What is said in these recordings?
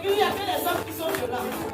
il y a que les hommes qui sont violents.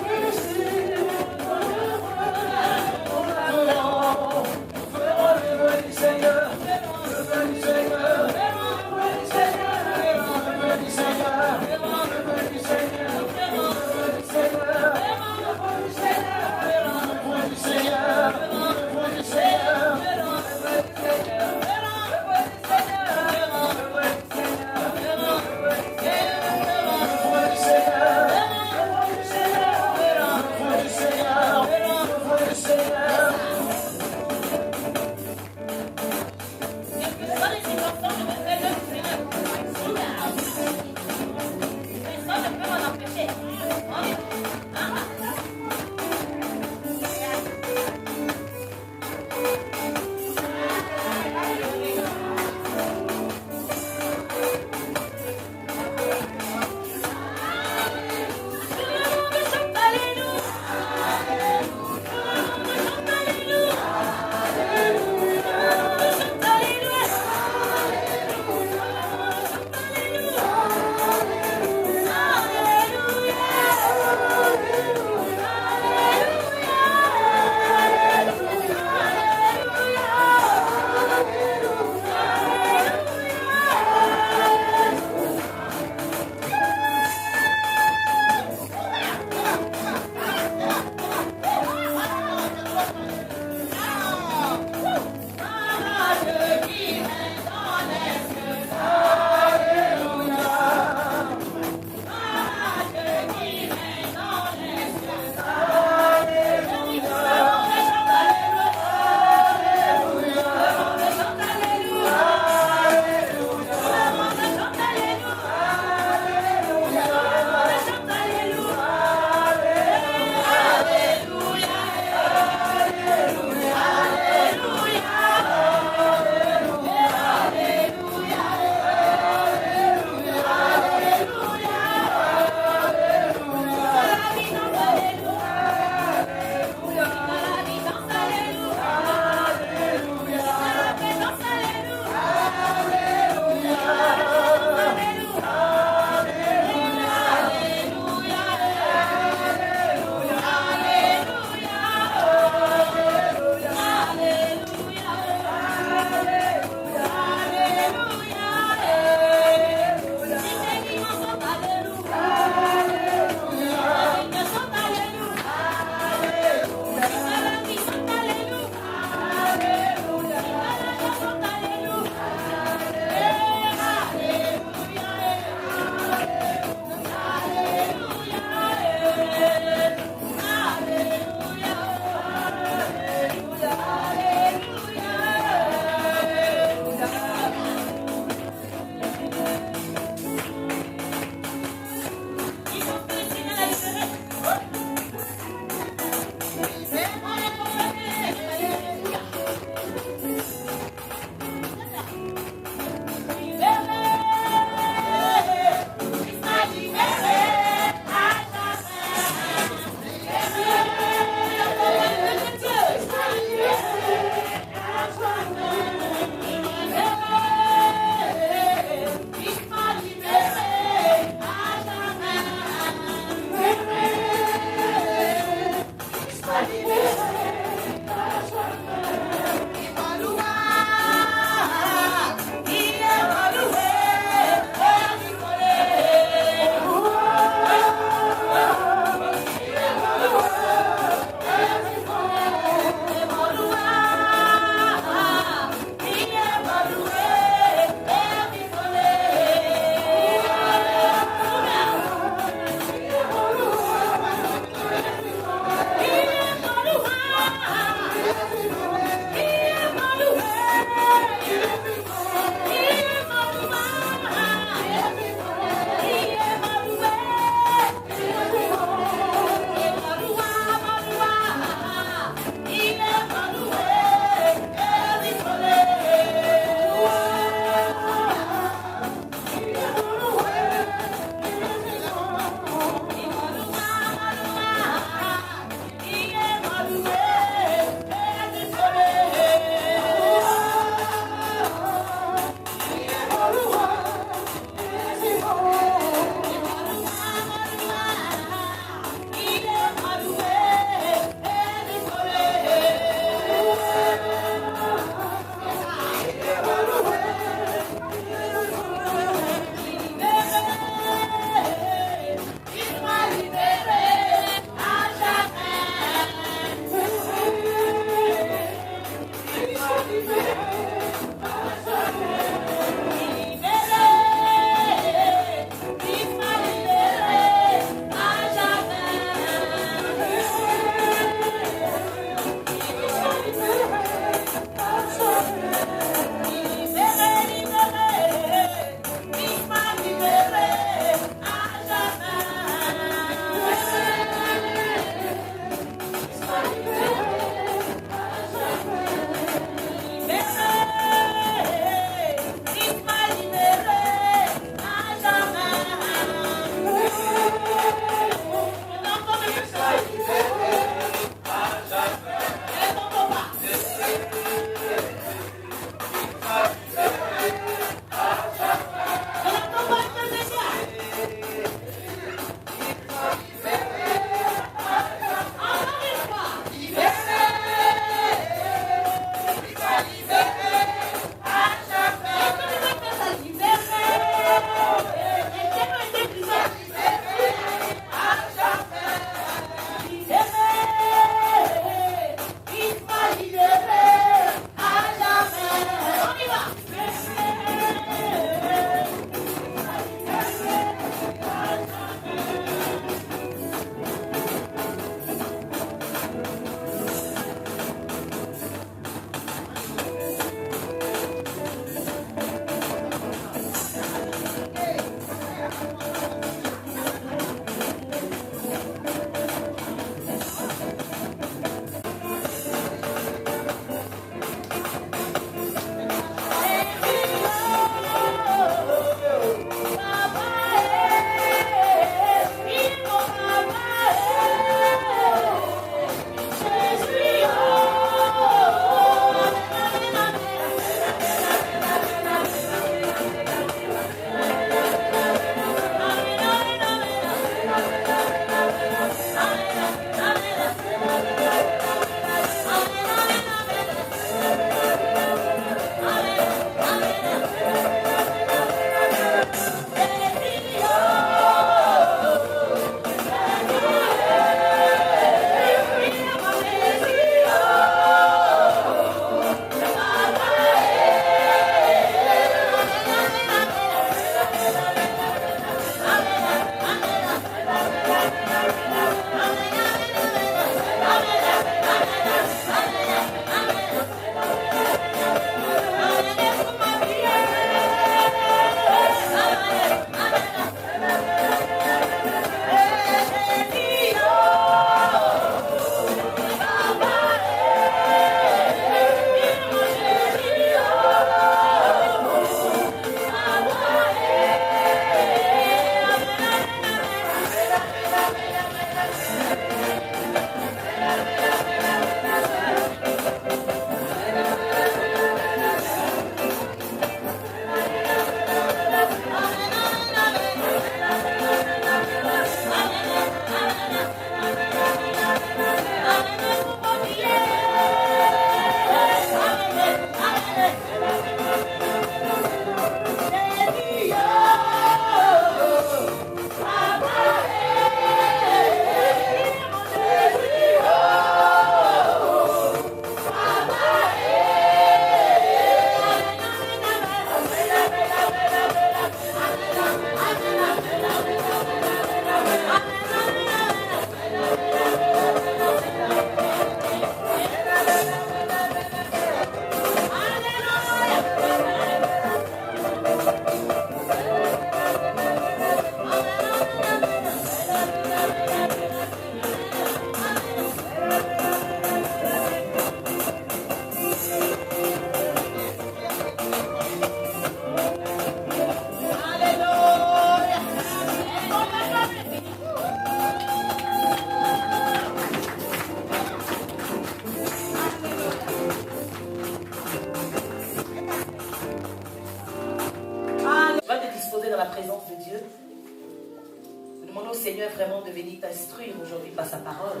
Seigneur vraiment de venir t'instruire aujourd'hui par sa parole.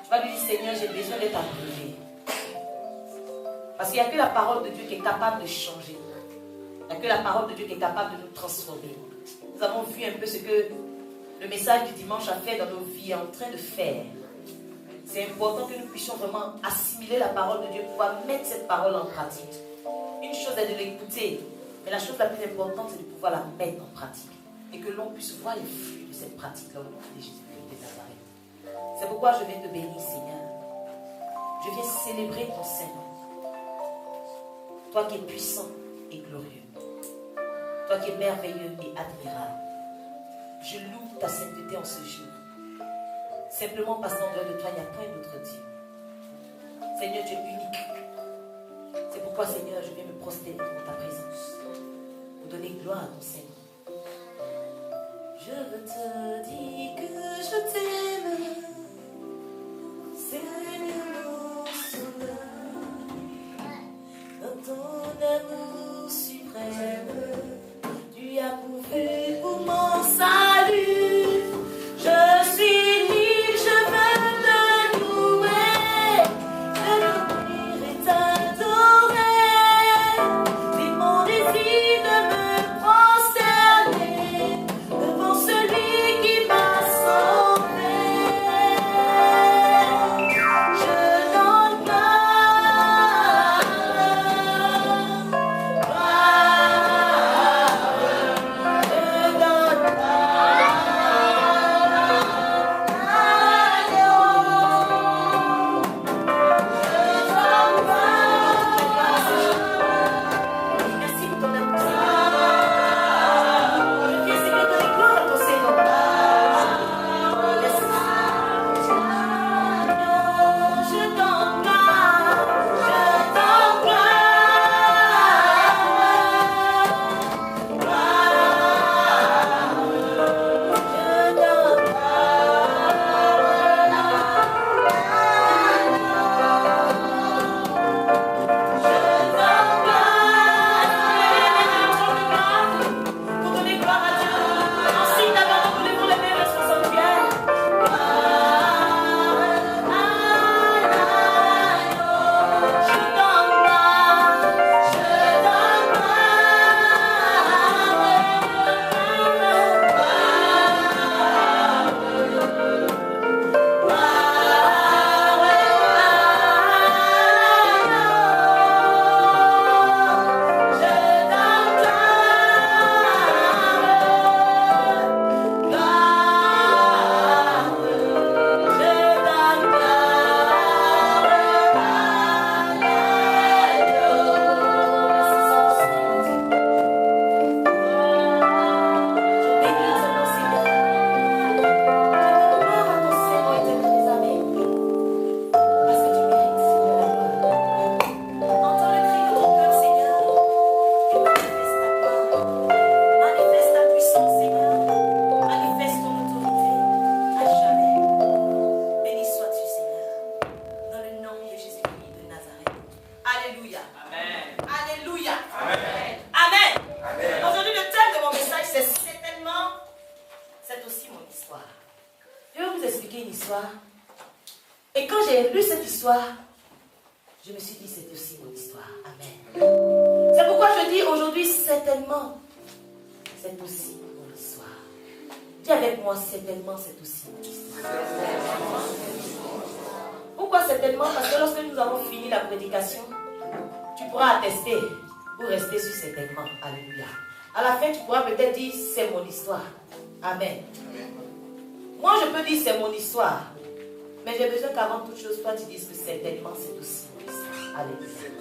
Tu vas lui dire, Seigneur, j'ai besoin d'être approuvé. Parce qu'il n'y a que la parole de Dieu qui est capable de changer. Il n'y a que la parole de Dieu qui est capable de nous transformer. Nous avons vu un peu ce que le message du dimanche a fait dans nos vies, en train de faire. c'est important que nous puissions vraiment assimiler la parole de Dieu, pouvoir mettre cette parole en pratique. Une chose est de l'écouter, mais la chose la plus importante, c'est de pouvoir la mettre en pratique. Et que l'on puisse voir les fruits de cette pratique-là au nom de Jésus-Christ de Nazareth. C'est pourquoi je viens te bénir, Seigneur. Je viens célébrer ton Seigneur. Toi qui es puissant et glorieux. Toi qui es merveilleux et admirable. Je loue ta sainteté en ce jour. Simplement parce qu'en dehors de toi, il n'y a point d'autre Dieu. Seigneur, tu es unique. C'est pourquoi, Seigneur, je viens me prosterner devant ta présence. Pour donner gloire à ton Seigneur. Je veux te dire que je t'aime. Seigneur, mon sauveur. Dans ton amour suprême, tu as prouvé pour mon salut. Je suis libre, je veux te louer, te et t'adorer. C'est mon désir de me prosterner devant celui qui m'a sauvé. Je donne gloire, je donne merci pour ton amour. Je viens, Seigneur, donner gloire à ton Seigneur. Merci. Je donne gloire, je donne pour donner gloire à Dieu. En signe d'abandon, nous levons les mains vers son sanctuaire. Je donne gloire, je donne Alléluia. Amen. Alléluia. Amen. Amen. Aujourd'hui, le thème de mon message, c'est certainement, c'est aussi mon histoire. Je vais vous expliquer une histoire. Et quand j'ai lu cette histoire, je me suis dit, c'est aussi mon histoire. Amen. C'est pourquoi je dis aujourd'hui, certainement, c'est aussi mon histoire. Dis avec moi, certainement, c'est aussi mon histoire. Pourquoi certainement? Parce que lorsque nous avons fini la prédication, tu pourras attester ou rester sur certainement. Alléluia. À la fin, tu pourras peut-être dire, c'est mon histoire. Amen. Moi, je peux dire, c'est mon histoire. Mais j'ai besoin qu'avant toute chose, toi, tu dises que certainement, c'est aussi mon histoire. Alléluia.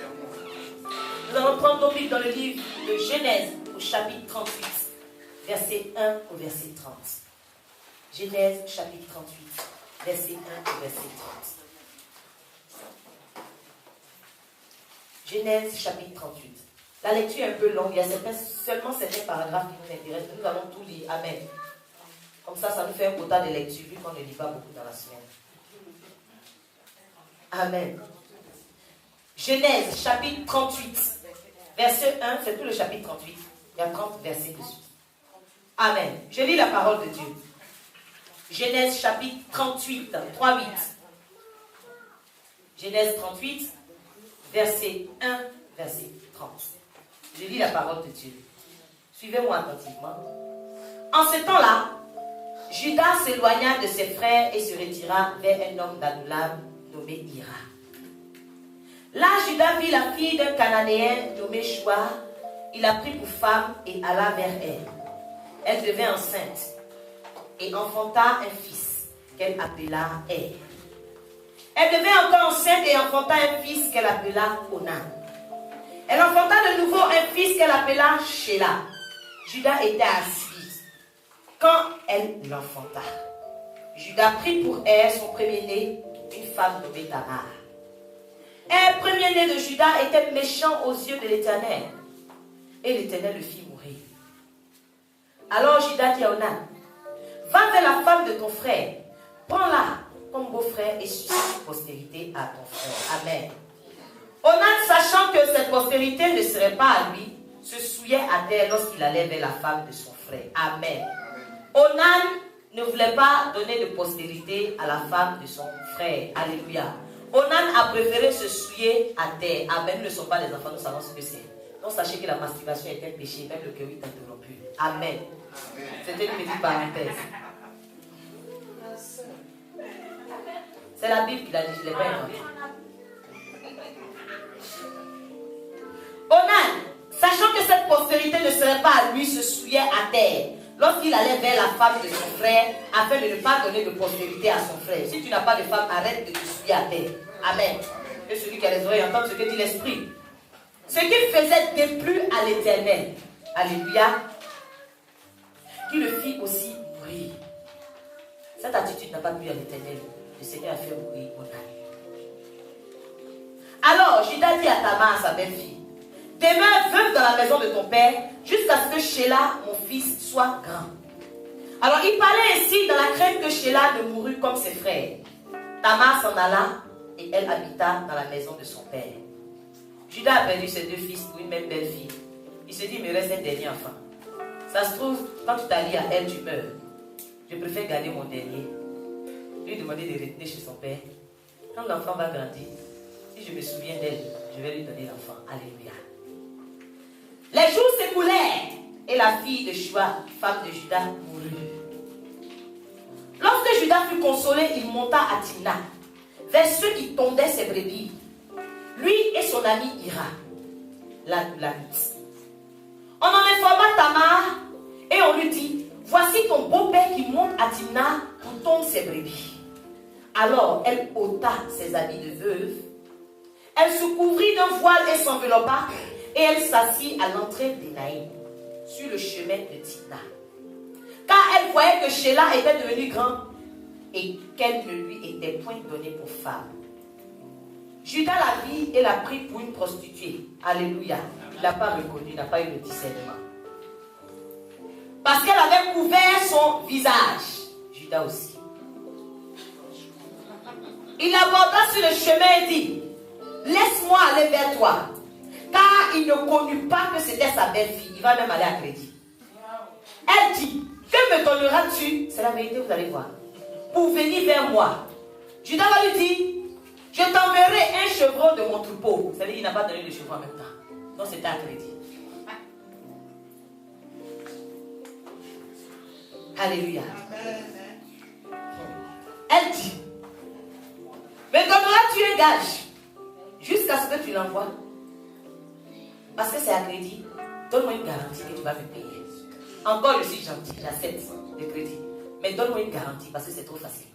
Nous allons prendre nos Bibles dans le livre de Genèse, au chapitre 38, verset 1 au verset 30. Genèse, chapitre 38, verset 1 au verset 30. Genèse, chapitre 38. La lecture est un peu longue. Il y a seulement certains paragraphes qui nous intéressent. Mais nous allons tout lire. Amen. Comme ça nous fait un quota de lecture, vu qu'on ne lit pas beaucoup dans la semaine. Amen. Genèse, chapitre 38, verset 1, c'est tout le chapitre 38. Il y a 30 versets dessus. Amen. Je lis la parole de Dieu. Genèse, chapitre 38, 3, 8. Genèse 38, verset 1, verset 30. Je lis la parole de Dieu. Suivez-moi attentivement. En ce temps-là, Judas s'éloigna de ses frères et se retira vers un homme d'Adulam nommé Ira. Là, Judas vit la fille d'un Cananéen nommé Shua. Il la prit pour femme et alla vers elle. Elle devint enceinte et enfanta un fils qu'elle appela Er. Elle devint encore enceinte et enfanta un fils qu'elle appela Onan. Elle enfanta de nouveau un fils qu'elle appela Shelah. Judas était assise quand elle l'enfanta. Judas prit pour elle son premier-né, une femme nommée Tamar. Un premier-né de Judas était méchant aux yeux de l'Éternel, et l'Éternel le fit mourir. Alors Judas dit à Onan, va vers la femme de ton frère, prends-la comme beau-frère et suscite une postérité à ton frère. Amen. Onan, sachant que cette postérité ne serait pas à lui, se souillait à terre lorsqu'il allait vers la femme de son frère. Amen. Onan ne voulait pas donner de postérité à la femme de son frère. Alléluia. Onan a préféré se souiller à terre. Amen. Nous ne sommes pas des enfants, nous savons ce que c'est. Donc sachez que la masturbation est un péché, même le cœur est interrompu. Amen. C'était une petite parenthèse. C'est la Bible qui l'a dit, je ne l'ai pas inventé. Onan, sachant que cette postérité ne serait pas à lui, se souillait à terre lorsqu'il allait vers la femme de son frère afin de ne pas donner de postérité à son frère. Si tu n'as pas de femme, arrête de te souiller à terre. Amen. Que celui qui a les oreilles entende ce que dit l'Esprit. Ce qui faisait déplu à l'Éternel, alléluia, qui le fit aussi mourir. Cette attitude n'a pas plu à l'Éternel. Le Seigneur a fait mourir Onan. Alors Judas dit à Tamar, sa belle-fille, demeure veuve dans la maison de ton père jusqu'à ce que Shelah, mon fils, soit grand. Alors il parlait ainsi dans la crainte que Shelah ne mourût comme ses frères. Tamar s'en alla et elle habita dans la maison de son père. Judas a perdu ses deux fils pour une même belle-fille. Il se dit, il me reste un dernier enfant. Ça se trouve, quand tu t'allies à elle, tu meurs. Je préfère garder mon dernier. Lui demander de retourner chez son père. Quand l'enfant va grandir, si je me souviens d'elle, je vais lui donner l'enfant. Alléluia. Les jours s'écoulèrent et la fille de Shua, femme de Judas, mourut. Lorsque Judas fut consolé, il monta à Timna, vers ceux qui tondaient ses brebis. Lui et son ami Ira, l'Adullamite. On en informa Tamar et on lui dit, voici ton beau-père qui monte à Timna pour tondre ses brebis. Alors elle ôta ses habits de veuve, elle se couvrit d'un voile et s'enveloppa, et elle s'assit à l'entrée d'Énaïm, sur le chemin de Timna. Car elle voyait que Shelah était devenu grand et qu'elle ne lui était point donnée pour femme. Judas la vit et l'a pris pour une prostituée. Alléluia. Il n'a pas reconnu, il n'a pas eu le discernement. Parce qu'elle avait couvert son visage. Judas aussi. Il l'aborda sur le chemin et dit, laisse-moi aller vers toi. Car il ne connut pas que c'était sa belle-fille. Il va même aller à crédit. Elle dit, que me donneras-tu? C'est la vérité, vous allez voir. Pour venir vers moi. Judas va lui dire, je t'enverrai un chevreau de mon troupeau. C'est-à-dire qu'il n'a pas donné le chevreau en même temps. Donc c'était à crédit. Alléluia. Elle dit, me donneras-tu un gage jusqu'à ce que tu l'envoies? Parce que c'est à crédit. Donne-moi une garantie que tu vas me payer. Encore je suis gentil, j'accepte le crédit. Mais donne-moi une garantie parce que c'est trop facile.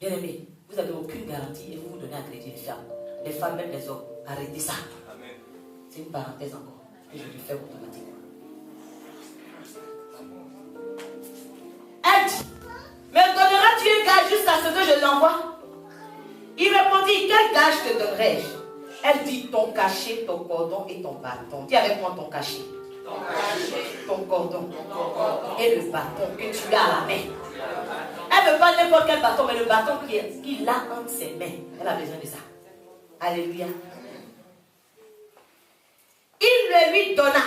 Bien aimé, vous n'avez aucune garantie et vous vous donnez à crédit les femmes. Les femmes, même les hommes. Arrêtez ça. C'est une parenthèse encore que je lui fais automatiquement. Elle dit, me donneras-tu un gage jusqu'à ce que je l'envoie? Il répondit, quel gage te donnerai-je? Elle dit, ton cachet, ton cordon et ton bâton. Dis avec moi ton cachet. Ton cordon et le bâton que tu as à la main. Elle ne veut pas n'importe quel bâton, mais le bâton qu'il a entre ses mains. Elle a besoin de ça. Alléluia. Il le lui donna.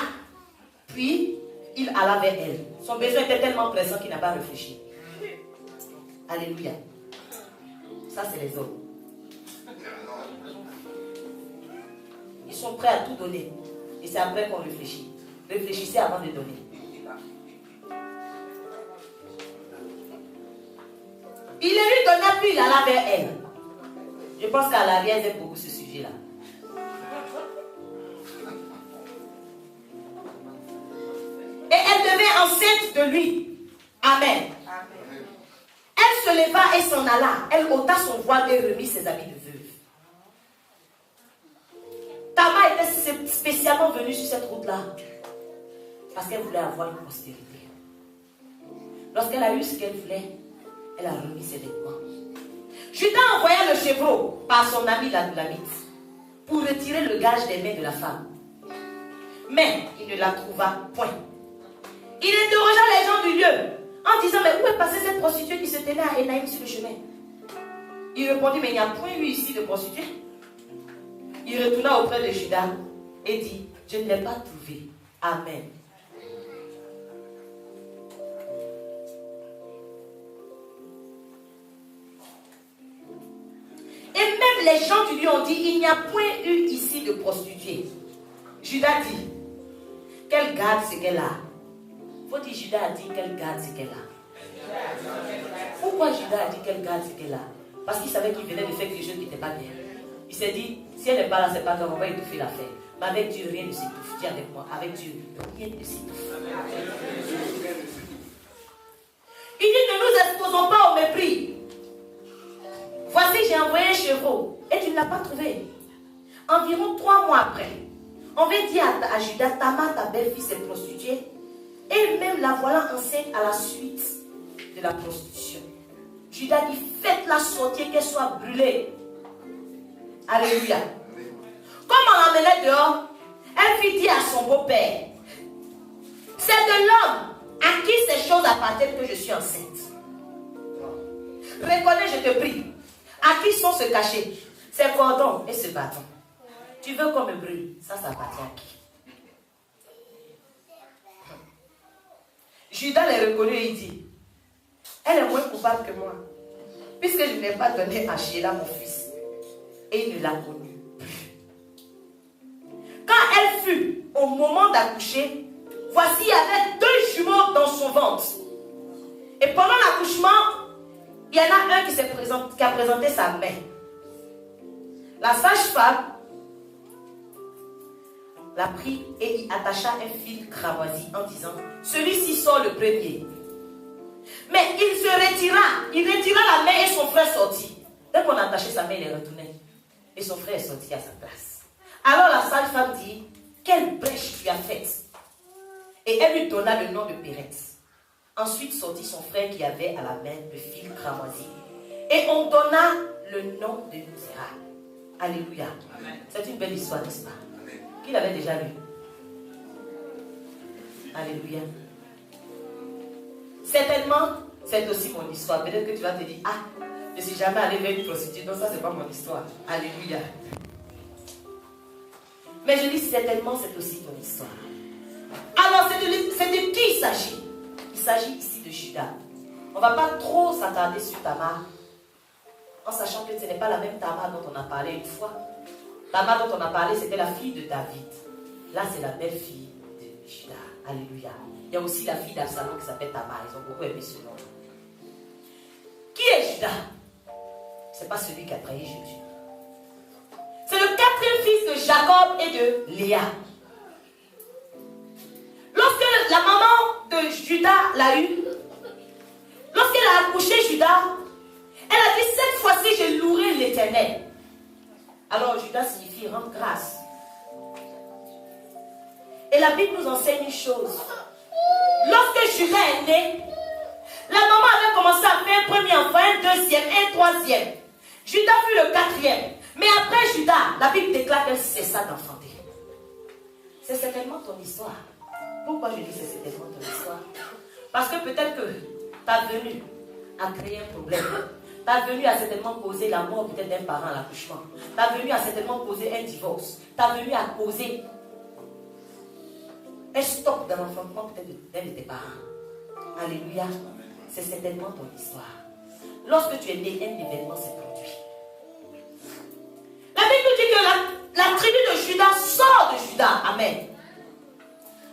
Puis, il alla vers elle. Son besoin était tellement pressant qu'il n'a pas réfléchi. Alléluia. Ça, c'est les hommes. Ils sont prêts à tout donner. Et c'est après qu'on réfléchit. Réfléchissez avant de donner. Il le lui donna, puis il alla vers elle. Je pense qu'à l'arrière, j'aime beaucoup ce sujet-là. Et elle devint enceinte de lui. Amen. Elle se leva et s'en alla. Elle ôta son voile et remit ses habits de veuve. Tamar était spécialement venue sur cette route-là parce qu'elle voulait avoir une postérité. Lorsqu'elle a eu ce qu'elle voulait, elle a remis ses vêtements. Judas envoya le chevreau par son ami l'Adulamite pour retirer le gage des mains de la femme. Mais il ne la trouva point. Il interrogea les gens du lieu en disant, mais où est passée cette prostituée qui se tenait à Énaïm sur le chemin? Il répondit, mais il n'y a point eu ici de prostituée. Il retourna auprès de Judas et dit, je ne l'ai pas trouvée. Amen. Et même les gens du lieu ont dit, il n'y a point eu ici de prostituée. Judas dit, qu'elle garde ce qu'elle a. Faut dire, Judas a dit qu'elle garde ce qu'elle a. Pourquoi Judas a dit qu'elle garde ce qu'elle a? Parce qu'il savait qu'il venait de faire quelque chose qui n'était pas bien. Il s'est dit, si elle n'est pas là, c'est pas grave, on va étouffer l'affaire. Mais avec Dieu, rien ne s'étouffe. Dis avec moi, avec Dieu, rien ne s'étouffe. Il dit, ne nous exposons pas au mépris. Voici, j'ai envoyé un chevreau et tu ne l'as pas trouvé. Environ 3 mois après, on vint dire à Judas, Tamar, ta belle-fille, s'est prostituée. Et même la voilà enceinte à la suite de la prostitution. Judas dit, faites-la sortir, qu'elle soit brûlée. Alléluia. Comme on l'emmenait dehors, elle fit dire à son beau-père, c'est de l'homme à qui ces choses appartiennent que je suis enceinte. Reconnais, je te prie, à qui sont se cachés ces cordons et ce bâton. Tu veux qu'on me brûle? Ça appartient à qui? Judas les reconnut et il dit, elle est moins coupable que moi, puisque je n'ai pas donné à Sheila mon fils. Et il ne l'a connue plus. Quand elle fut au moment d'accoucher, voici, il y avait 2 jumeaux dans son ventre. Et pendant l'accouchement, il y en a un qui a présenté sa main. La sage-femme l'a pris et y attacha un fil cramoisi en disant, celui-ci sort le premier. Mais il retira la main et son frère sortit. Dès qu'on a attaché sa main, il est retourné. Et son frère est sorti à sa place. Alors la sage-femme dit, quelle brèche tu as faite? Et elle lui donna le nom de Péretz. Ensuite sortit son frère qui avait à la main le fil cramoisi. Et on donna le nom de Zéra. Alléluia. C'est une belle histoire, n'est-ce pas? Qui l'avait déjà lu? Alléluia. Certainement, c'est aussi mon histoire. Peut-être que tu vas te dire, ah, je ne suis jamais allé vers une prostituée, donc ça, c'est pas mon histoire. Alléluia. Mais je dis certainement, c'est aussi ton histoire. Alors, c'est de qui il s'agit? Il s'agit ici de Judas. On ne va pas trop s'attarder sur Tamar, en sachant que ce n'est pas la même Tamar dont on a parlé une fois. Tamar dont on a parlé, c'était la fille de David. Là, c'est la belle-fille de Judas. Alléluia. Il y a aussi la fille d'Absalom qui s'appelle Tamar. Ils ont beaucoup aimé ce nom. Qui est Judas? Ce n'est pas celui qui a trahi Jésus. C'est le 4e fils de Jacob et de Léa. Lorsque la maman de Judas l'a eu, lorsqu'elle a accouché Judas, elle a dit, cette fois-ci, je louerai l'Éternel. Alors Judas signifie rendre grâce. Et la Bible nous enseigne une chose. Lorsque Judas est né, la maman avait commencé à faire un premier enfant, un deuxième, un troisième. Judas fut le 4e. Mais après Judas, la Bible déclare qu'elle cessa d'enfanter. C'est certainement ton histoire. Pourquoi je dis c'est certainement ton histoire? Parce que peut-être que ta venue a créé un problème. Ta venue a certainement causé la mort peut-être d'un parent à l'accouchement. Ta venue a certainement causé un divorce. Ta venue a causé un stop dans l'enfantement peut-être d'un de tes parents. Alléluia. C'est certainement ton histoire. Lorsque tu es né, un événement s'est produit. La Bible dit que la tribu de Judas sort de Judas. Amen.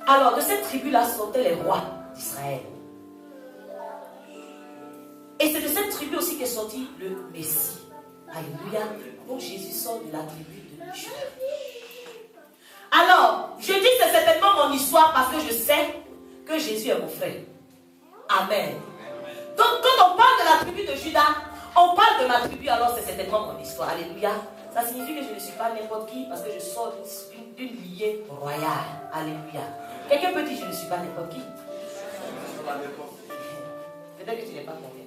Alors de cette tribu-là sortaient les rois d'Israël. Et c'est de cette tribu aussi qu'est sorti le Messie. Alléluia. Donc Jésus sort de la tribu de Juda. Alors, je dis c'est certainement mon histoire parce que je sais que Jésus est mon frère. Amen. Donc quand on parle de la tribu de Juda, on parle de ma tribu, alors c'est certainement mon histoire. Alléluia. Ça signifie que je ne suis pas n'importe qui parce que je sors d'une lignée royale. Alléluia. Quelqu'un peut dire je ne suis pas n'importe qui. Peut-être que tu n'es pas convaincu.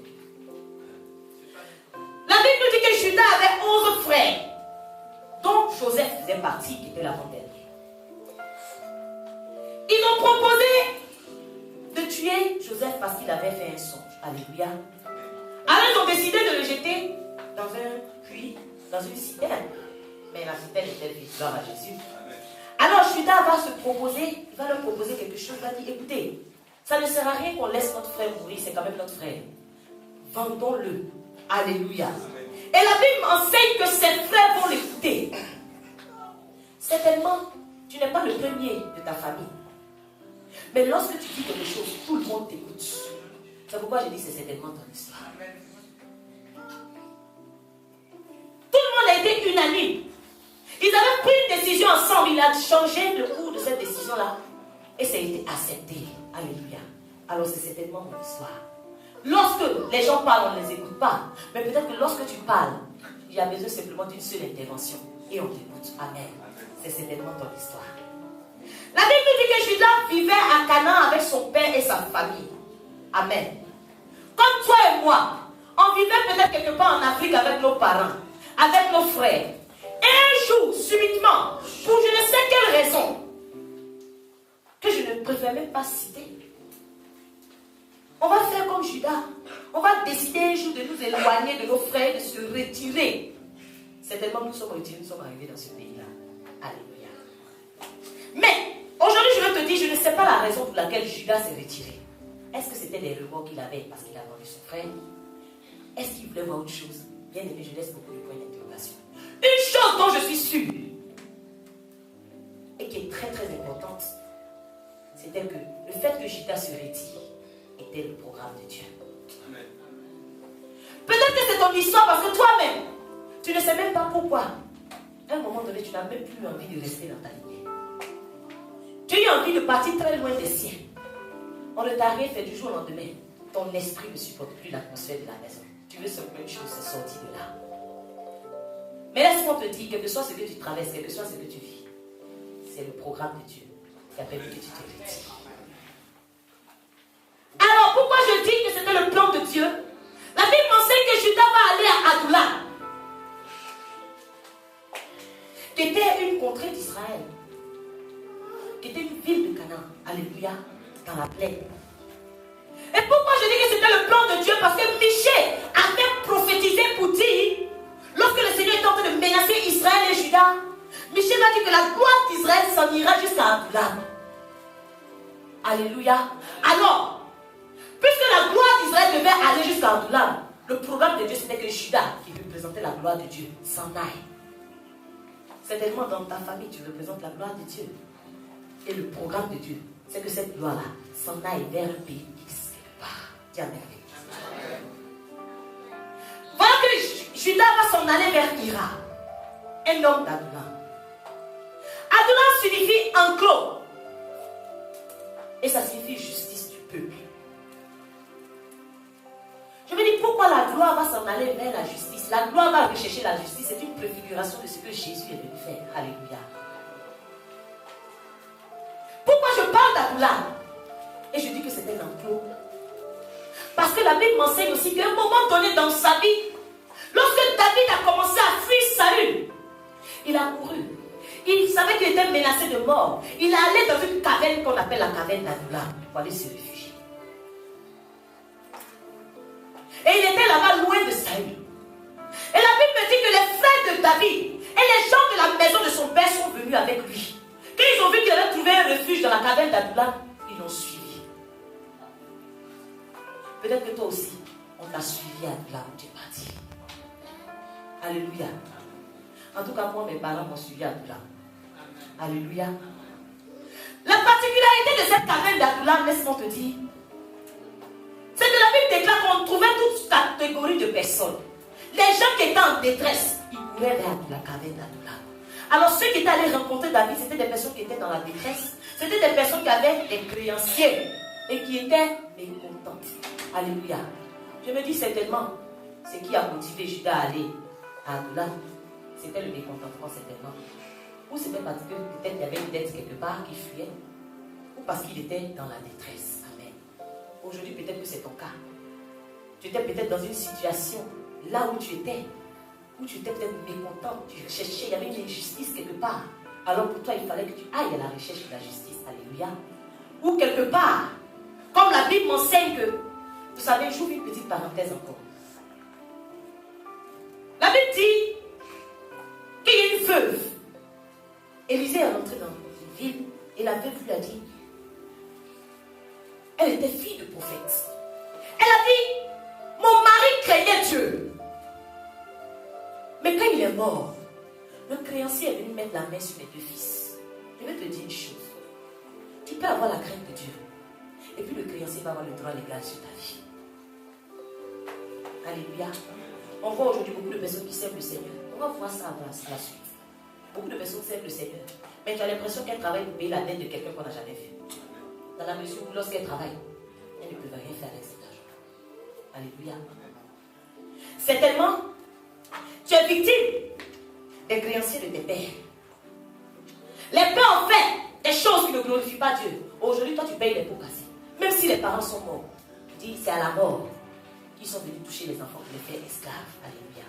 La Bible nous dit que Juda avait 11 frères, dont Joseph faisait partie, qui était la montagne. Ils ont proposé de tuer Joseph parce qu'il avait fait un songe. Alléluia. Alors ils ont décidé de le jeter dans un puits, dans une citerne. Mais la citerne était vide, gloire à Jésus. Alors Juda va se proposer, il va leur proposer quelque chose, il va dire, écoutez, ça ne sert à rien qu'on laisse notre frère mourir, c'est quand même notre frère. Vendons-le. Alléluia. Et la Bible enseigne que ses frères vont l'écouter. Certainement, tu n'es pas le premier de ta famille. Mais lorsque tu dis quelque chose, tout le monde t'écoute. C'est pourquoi je dis que c'est certainement ton histoire. Tout le monde a été unanime. Ils avaient pris une décision ensemble. Il a changé le cours de cette décision-là. Et ça a été accepté. Alléluia. Alors c'est certainement mon histoire. Lorsque les gens parlent, on ne les écoute pas. Mais peut-être que lorsque tu parles, il y a besoin simplement d'une seule intervention. Et on t'écoute. Amen. C'est certainement ton histoire. La Bible dit que Juda vivait à Canaan avec son père et sa famille. Amen. Comme toi et moi, on vivait peut-être quelque part en Afrique avec nos parents, avec nos frères. Et un jour, subitement, pour je ne sais quelle raison, que je ne préfère même pas citer, on va faire comme Juda. On va décider un jour de nous éloigner de nos frères, de se retirer. Certainement, nous sommes retirés, nous sommes arrivés dans ce pays-là. Alléluia. Mais, aujourd'hui, je veux te dire, je ne sais pas la raison pour laquelle Juda s'est retiré. Est-ce que c'était des remords qu'il avait parce qu'il a vendu son frère? Est-ce qu'il voulait voir autre chose? Bien aimé, je laisse beaucoup de points d'interrogation. Une chose dont je suis sûre, et qui est très très importante, c'était que le fait que Juda se retire était le programme de Dieu. Amen. Peut-être que c'est ton histoire parce que toi-même, tu ne sais même pas pourquoi. À un moment donné, tu n'as même plus envie de rester dans ta lignée. Tu as eu envie de partir très loin des siens. On ne t'a rien fait du jour au lendemain. Ton esprit ne supporte plus l'atmosphère de la maison. Tu veux seulement une chose, c'est sortir de là. Mais laisse-moi te dire, quel que soit ce que tu traverses, quel que soit ce que tu vis, c'est le programme de Dieu qui a permis que tu te retires. Alors, pourquoi je dis que c'était le plan de Dieu? La Bible m'enseigne que Juda va aller à Adullam, qui était une contrée d'Israël, qui était une ville de Canaan. Alléluia, dans la plaine. Et pourquoi je dis que c'était le plan de Dieu? Parce que Michée avait prophétisé pour dire, lorsque le Seigneur est en train de menacer Israël et Juda, Michée m'a dit que la gloire d'Israël s'en ira jusqu'à Adullam. Alléluia. Alors, puisque la gloire d'Israël devait aller jusqu'à Adullam, le programme de Dieu c'était que Juda, qui représentait la gloire de Dieu, s'en aille. Certainement dans ta famille, tu représentes la gloire de Dieu. Et le programme de Dieu, c'est que cette gloire-là s'en aille vers un pays X quelque part. Dis Amen. Voilà que Juda va s'en aller vers Ira, un homme d'Adullam. Adullam signifie enclos. Et ça signifie justice du peuple. Je me dis pourquoi la gloire va s'en aller vers la justice. La gloire va rechercher la justice. C'est une préfiguration de ce que Jésus est venu faire. Alléluia. Pourquoi je parle d'Adullam? Et je dis que c'est un enclos. Parce que la Bible m'enseigne aussi qu'à un moment donné dans sa vie, lorsque David a commencé à fuir Saül, il a couru. Il savait qu'il était menacé de mort. Il est allé dans une caverne qu'on appelle la caverne d'Adullam pour aller se réfugier. Et il était là-bas loin de Saül. Et la Bible me dit que les frères de David et les gens de la maison de son père sont venus avec lui. Quand ils ont vu qu'il avait trouvé un refuge dans la caverne d'Adullam, ils l'ont suivi. Peut-être que toi aussi, on t'a suivi à Adullam où tu es parti. Alléluia. En tout cas, moi, mes parents m'ont suivi à Adullam. Alléluia. La particularité de cette caverne d'Adullam, laisse-moi te dire, c'est que Bible déclare qu'on trouvait toute catégorie de personnes. Les gens qui étaient en détresse, ils couraient vers la caverne d'Adoula. Alors ceux qui étaient allés rencontrer David, c'était des personnes qui étaient dans la détresse. C'était des personnes qui avaient des créanciers et qui étaient mécontentes. Alléluia. Je me dis certainement, ce qui a motivé Judas à aller à Adoula, c'était le mécontentement certainement. Ou c'était parce que peut-être il y avait une dette quelque part qui fuyait, ou parce qu'il était dans la détresse. Amen. Aujourd'hui, peut-être que c'est ton cas. Tu étais peut-être dans une situation, là où tu étais peut-être mécontent, tu cherchais, il y avait une injustice quelque part. Alors pour toi, il fallait que tu ailles à la recherche de la justice. Alléluia. Ou quelque part, comme la Bible m'enseigne que, vous savez, j'ouvre une petite parenthèse encore. La Bible dit qu'il y a une veuve. Élisée est rentré dans une ville et la veuve lui a dit, elle était fille de prophète. Elle a dit, mon mari craignait Dieu. Mais quand il est mort, le créancier est venu mettre la main sur mes deux fils. Je vais te dire une chose. Tu peux avoir la crainte de Dieu. Et puis le créancier va avoir le droit légal sur ta vie. Alléluia. On voit aujourd'hui beaucoup de personnes qui servent le Seigneur. On va voir ça dans la suite. Beaucoup de personnes servent le Seigneur. Mais tu as l'impression qu'elles travaillent pour payer la dette de quelqu'un qu'on n'a jamais vu. Dans la mesure où lorsqu'elles travaillent, elles ne peuvent rien faire avec cet argent. Alléluia. Certainement, tu es victime des créanciers de tes pères. Les pères ont fait des choses qui ne glorifient pas Dieu. Aujourd'hui, toi, tu payes les pots cassés. Même si les parents sont morts, tu dis c'est à la mort qu'ils sont venus toucher les enfants pour les faire esclaves. Alléluia.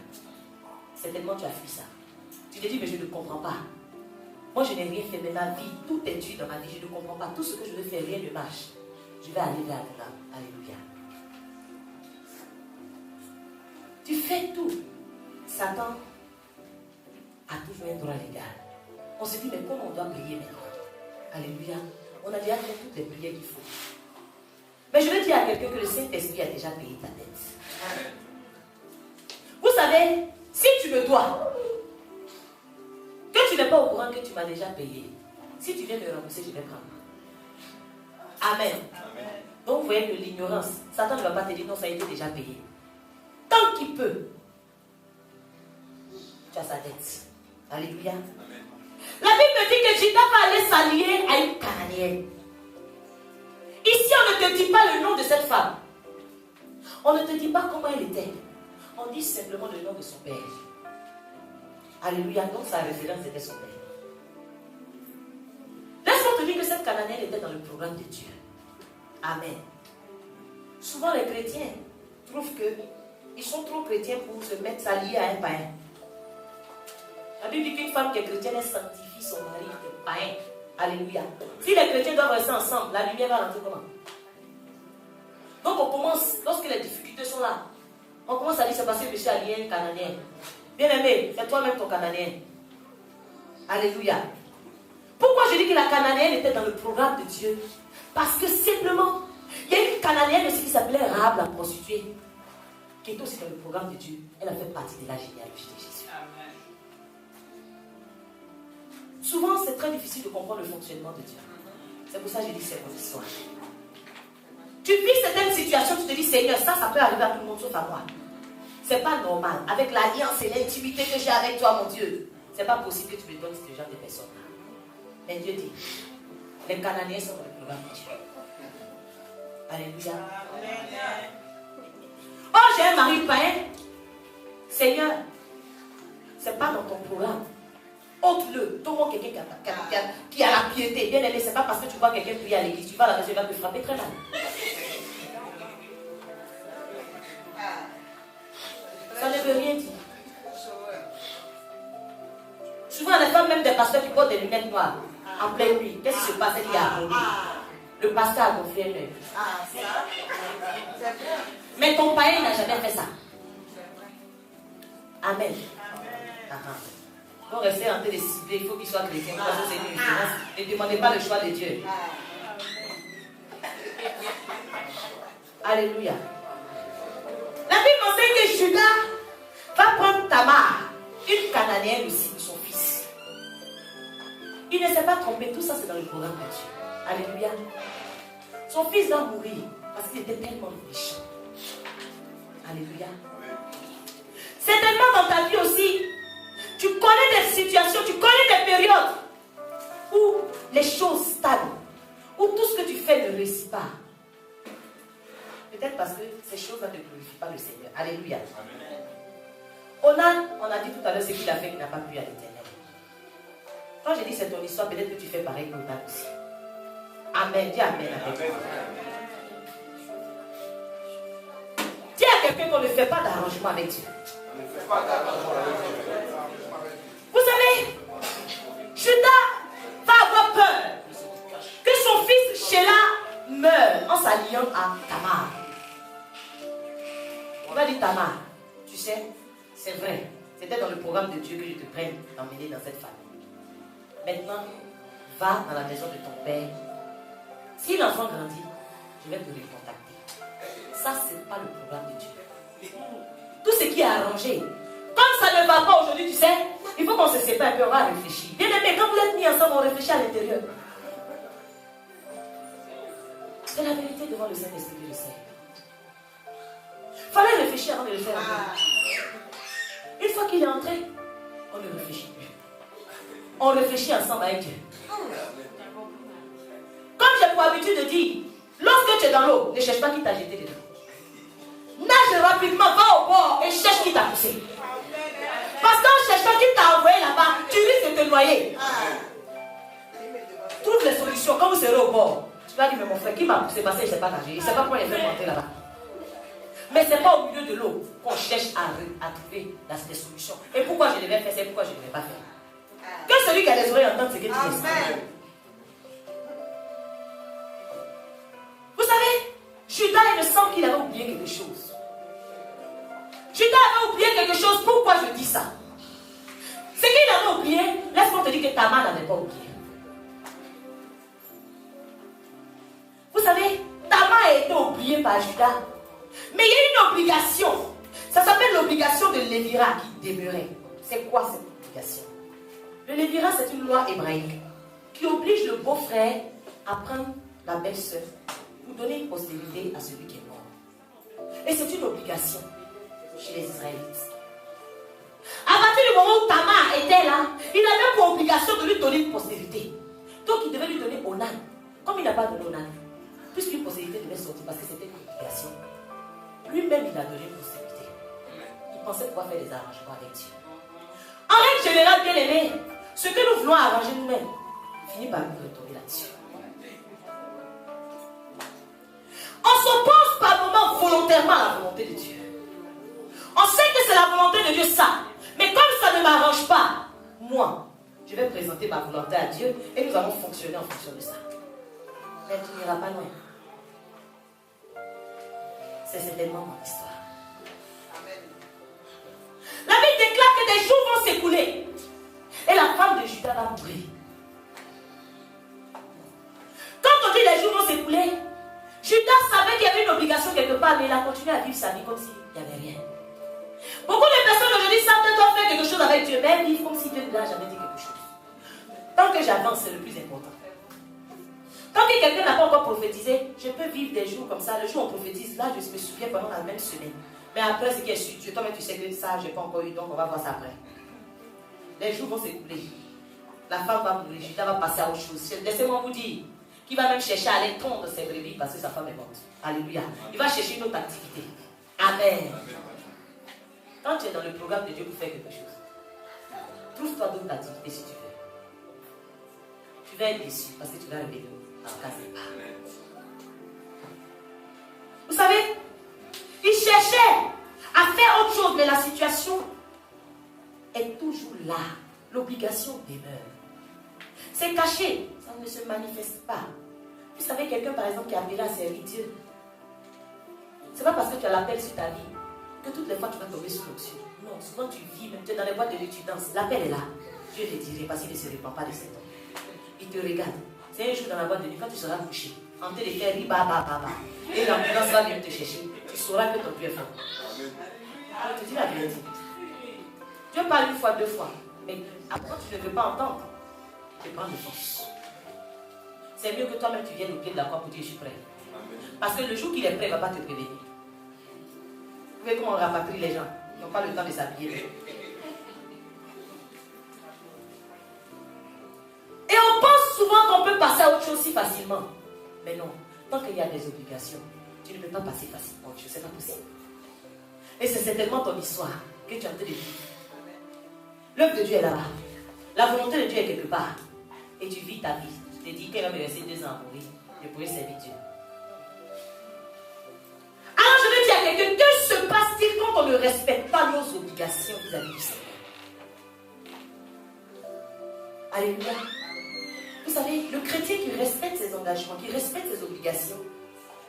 Certainement, tu as fui ça. Tu te dis, mais je ne comprends pas. Moi, je n'ai rien fait, mais ma vie, tout est dû dans ma vie. Je ne comprends pas. Tout ce que je veux faire, rien ne marche. Je vais aller vers là. Alléluia. Tu fais tout. Satan a toujours un droit légal. On se dit, mais comment on doit payer maintenant? Alléluia. On a déjà fait toutes les prières qu'il faut. Mais je veux dire à quelqu'un que le Saint-Esprit a déjà payé ta dette. Vous savez, si tu me dois, que tu n'es pas au courant que tu m'as déjà payé, si tu viens me rembourser, je vais prendre. Amen. Amen. Donc vous voyez que l'ignorance, Satan ne va pas te dire non, ça a été déjà payé. Tant qu'il peut, tu as sa dette. Alléluia. Amen. La Bible dit que Judas va aller s'allier à une Cananéenne. Ici, on ne te dit pas le nom de cette femme. On ne te dit pas comment elle était. On dit simplement le nom de son père. Alléluia. Donc sa référence était son père. Laisse-moi te dire que cette Cananéenne était dans le programme de Dieu. Amen. Souvent les chrétiens trouvent qu'ils sont trop chrétiens pour se mettre s'allier à un païen. La Bible dit qu'une femme qui est chrétienne, elle sanctifie son mari qui est païen. Alléluia. Si les chrétiens doivent rester ensemble, la lumière va rentrer comment? Donc on commence, lorsque les difficultés sont là, on commence à dire c'est parce que monsieur a lié un Cananéen. Bien aimé, fais toi-même ton Cananéen. Alléluia. Pourquoi je dis que la Cananéenne était dans le programme de Dieu? Parce que simplement, il y a une Cananéenne aussi qui s'appelait Rahab la prostituée, qui est aussi dans le programme de Dieu. Elle a fait partie de la généalogie de Jésus. Amen. Souvent, c'est très difficile de comprendre le fonctionnement de Dieu. C'est pour ça que je dis c'est mon histoire. Tu vis certaines situations, tu te dis Seigneur, ça peut arriver à tout le monde sauf à moi. C'est pas normal. Avec l'alliance et l'intimité que j'ai avec toi, mon Dieu, c'est pas possible que tu me donnes ce genre de personnes. Mais Dieu dit, les Cananéens sont dans le programme de Dieu. Alléluia. Oh, j'ai un mari païen. Seigneur, c'est pas dans ton programme. Ôte-le. Donne-moi quelqu'un qui a la piété. Bien aimé, c'est pas parce que tu vois quelqu'un prier à l'église, tu vas à la maison, il va te frapper très mal. Ça ne veut rien dire. Souvent, les femmes, même des pasteurs qui portent des lunettes noires en pleine nuit, qu'est-ce qui se passe? Il y a le pasteur a gonflé un œil. Mais ton païen n'a jamais fait ça. Amen. Pour rester en train de cibler, il faut qu'il soit chrétien. Parce que c'est une référence. Ne demandez pas le choix de Dieu. Alléluia. La Bible enseigne que Judas va prendre Tamar, une Cananéenne aussi, de son fils. Il ne s'est pas trompé. Tout ça, c'est dans le programme de Dieu. Alléluia. Son fils va mourir parce qu'il était tellement méchant. Alléluia. Certainement dans ta vie aussi, tu connais des situations, tu connais des périodes où les choses stagnent, où tout ce que tu fais ne réussit pas. Peut-être parce que ces choses-là ne glorifient pas le Seigneur. Alléluia. On a dit tout à l'heure ce qu'il a fait qui n'a pas plu à l'Éternel. Quand j'ai dit c'est ton histoire, peut-être que tu fais pareil pour Onan aussi. Amen. Dis Amen. Amen. Dis à quelqu'un qu'on ne fait pas d'arrangement avec Dieu. Vous savez, Judas va avoir peur que son fils Sheila meure en s'alliant à Tamar. On va dire Tamar, tu sais, c'est vrai, c'était dans le programme de Dieu que je te prenne d'emmener dans cette famille. Maintenant, va dans la maison de ton père. Si l'enfant grandit, je vais te le contacter. Ça, ce n'est pas le programme de Dieu. Tout ce qui est arrangé, comme ça ne va pas aujourd'hui, tu sais, il faut qu'on se sépare et puis on va réfléchir. Bien aimé, quand vous êtes mis ensemble, on réfléchit à l'intérieur. C'est la vérité devant le Saint-Esprit que je sais. Il fallait réfléchir avant de le faire. Une fois qu'il est entré, on ne réfléchit plus. On réfléchit ensemble avec Dieu. Comme j'ai pour habitude de dire, lorsque tu es dans l'eau, ne cherche pas qui t'a jeté dedans. Nage rapidement, va au bord et cherche qui t'a poussé. Parce qu'en cherchant qui t'a envoyé là-bas, tu risques de te noyer. Trouve les solutions. Quand vous serez au bord, tu vas dire, mais mon frère, qui m'a poussé parce que je ne sais pas nager. Il ne sait pas pourquoi il fait monter là-bas. Mais ce n'est pas au milieu de l'eau qu'on cherche à trouver des solutions. Et pourquoi je devais faire ça et pourquoi je ne devais pas faire. Que celui qui a les oreilles entende ce que tu dis. Vous savez, Judas, il me semble qu'il avait oublié quelque chose. Judas avait oublié quelque chose. Pourquoi je dis ça? Ce qu'il avait oublié, laisse-moi te dire que Tamar n'avait pas oublié. Vous savez, Tamar a été oublié par Judas. Mais il y a une obligation. Ça s'appelle l'obligation de Lévira qui demeurait. C'est quoi cette obligation? Le Lévira, c'est une loi hébraïque qui oblige le beau-frère à prendre la belle-sœur pour donner une postérité à celui qui est mort. Et c'est une obligation chez les Israélites. À partir du moment où Tamar était là, il avait pour obligation de lui donner une postérité. Donc il devait lui donner Onan. Comme il n'a pas donné Onan, puisqu'une postérité devait sortir parce que c'était une obligation, lui-même il a donné une postérité. Il pensait pouvoir faire des arrangements avec Dieu. En règle générale, bien aimé, ce que nous voulons arranger nous-mêmes finit par nous retomber là-dessus. On s'oppose par moment volontairement à la volonté de Dieu. On sait que c'est la volonté de Dieu ça. Mais comme ça ne m'arrange pas, moi, je vais présenter ma volonté à Dieu et nous allons fonctionner en fonction de ça. Mais tu n'iras pas loin. C'est certainement mon histoire. Amen. La Bible déclare que des jours vont s'écouler et la femme de Judas va mourir. Quand on dit les jours vont s'écouler, Judas savait qu'il y avait une obligation quelque part, mais il a continué à vivre sa vie comme s'il n'y avait rien. Beaucoup de personnes aujourd'hui savent que doivent faire quelque chose avec Dieu, mais vivent comme si Dieu ne leur a jamais dit quelque chose. Tant que j'avance, c'est le plus important. Tant que quelqu'un n'a pas encore prophétisé, je peux vivre des jours comme ça. Le jour où on prophétise, là, je me souviens pendant la même semaine. Mais après, ce qui est sûr, toi-même, tu sais que ça, je n'ai pas encore eu, donc on va voir ça après. Les jours vont s'écouler. La femme va mourir, Judas va passer à autre chose. Laissez-moi vous dire qu'il va même chercher à aller tondre ses brebis parce que sa femme est morte. Alléluia. Il va chercher une autre activité. Amen. Quand tu es dans le programme de Dieu pour faire quelque chose, trouve-toi d'autres activités si tu veux. Tu vas être déçu parce que tu vas arriver dans le cas départ. Vous savez, il cherchait à faire autre chose, mais la situation est toujours là. L'obligation demeure. C'est caché, ça ne se manifeste pas. Vous savez, quelqu'un par exemple qui a appelé à servir Dieu, c'est pas parce que tu as l'appel sur ta vie que toutes les fois tu vas tomber sous l'option. Non, souvent tu vis, même tu es dans les boîtes de nuit, tu danses. L'appel est là. Dieu te dirait parce qu'il ne se répand pas de cet homme. Il te regarde. C'est un jour dans la boîte de nuit, quand tu seras couché, en train de faire riba, et l'ambulance va venir te chercher, tu sauras que ton Dieu est fort. Je te dis la vérité. Dieu parle une fois, deux fois, mais après tu ne veux pas entendre. Tu prends de force. C'est mieux que toi-même tu viennes au pied de la croix pour dire je suis prêt. Parce que le jour qu'il est prêt, il ne va pas te prévenir. voyez comment on rapatrie les gens. Ils n'ont pas le temps de s'habiller. Et on pense souvent qu'on peut passer à autre chose si facilement. Mais non, tant qu'il y a des obligations, tu ne peux pas passer facilement à autre chose. Ce n'est pas possible. Et c'est certainement ton histoire que tu es en train de vivre. L'œuvre de Dieu est là-bas. La volonté de Dieu est quelque part. Et tu vis ta vie. Tu te dis qu'elle va me rester 2 ans à mourir. Je pourrais servir Dieu. Alors je veux dire à quelqu'un, que se passe-t-il quand on ne respecte pas nos obligations vis-à-vis du Seigneur? Alléluia. Vous savez, le chrétien qui respecte ses engagements, qui respecte ses obligations,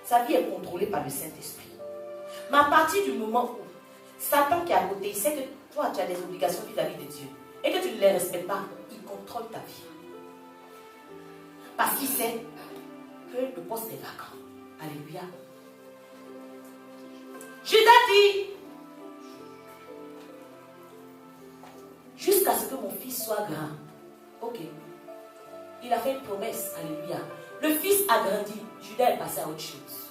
sa vie est contrôlée par le Saint-Esprit. Mais à partir du moment où Satan qui est à côté, il sait que toi tu as des obligations vis-à-vis de Dieu et que tu ne les respectes pas, il contrôle ta vie. Parce qu'il sait que le poste est vacant. Alléluia. Judas dit, jusqu'à ce que mon fils soit grand. Ok. Il a fait une promesse. Alléluia. Le fils a grandi. Judas est passé à autre chose.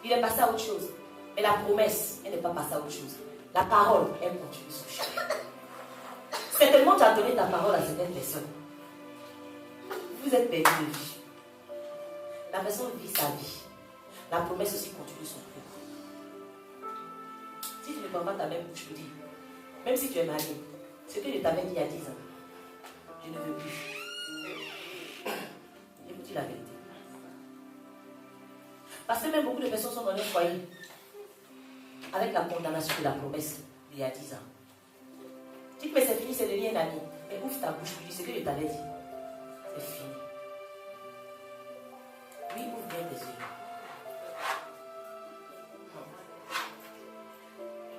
Il est passé à autre chose. Mais la promesse, elle n'est pas passée à autre chose. La parole, elle continue son chemin. Certainement, tu as donné ta parole à certaines personnes. Vous êtes perdu de vie. La personne vit sa vie. La promesse aussi continue son cours. Si tu ne prends pas ta même bouche, je te dis, même si tu es marié, ce que je t'avais dit il y a 10 ans, je ne veux plus. Je vous dis la vérité. Parce que même beaucoup de personnes sont dans leur foyer avec la condamnation de la promesse d'il y a 10 ans. Dites, mais c'est fini, c'est devenu un ami. Mais ouvre ta bouche, tu dis ce que je t'avais dit. C'est fini. Oui, ouvre bien tes yeux.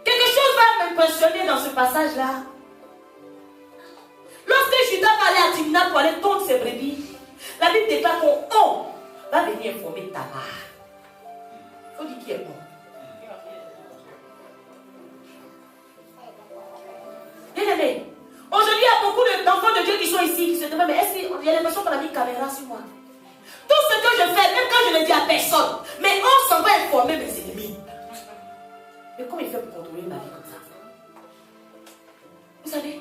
Quelque chose va m'impressionner dans ce passage-là. Lorsque Judas va aller à Timna pour aller tondre ses brebis, la Bible déclare qu'on va venir informer Tamar. Il faut dire qui est bon. Bien aimé, aujourd'hui il y a beaucoup d'enfants de Dieu qui sont ici, qui se demandent, mais est-ce qu'il y a l'impression qu'on a mis une caméra sur moi? Tout ce que je fais, même quand je ne le dis à personne, mais on s'en va informer mes ennemis. Mais comment il fait pour contrôler ma vie comme ça? Vous savez,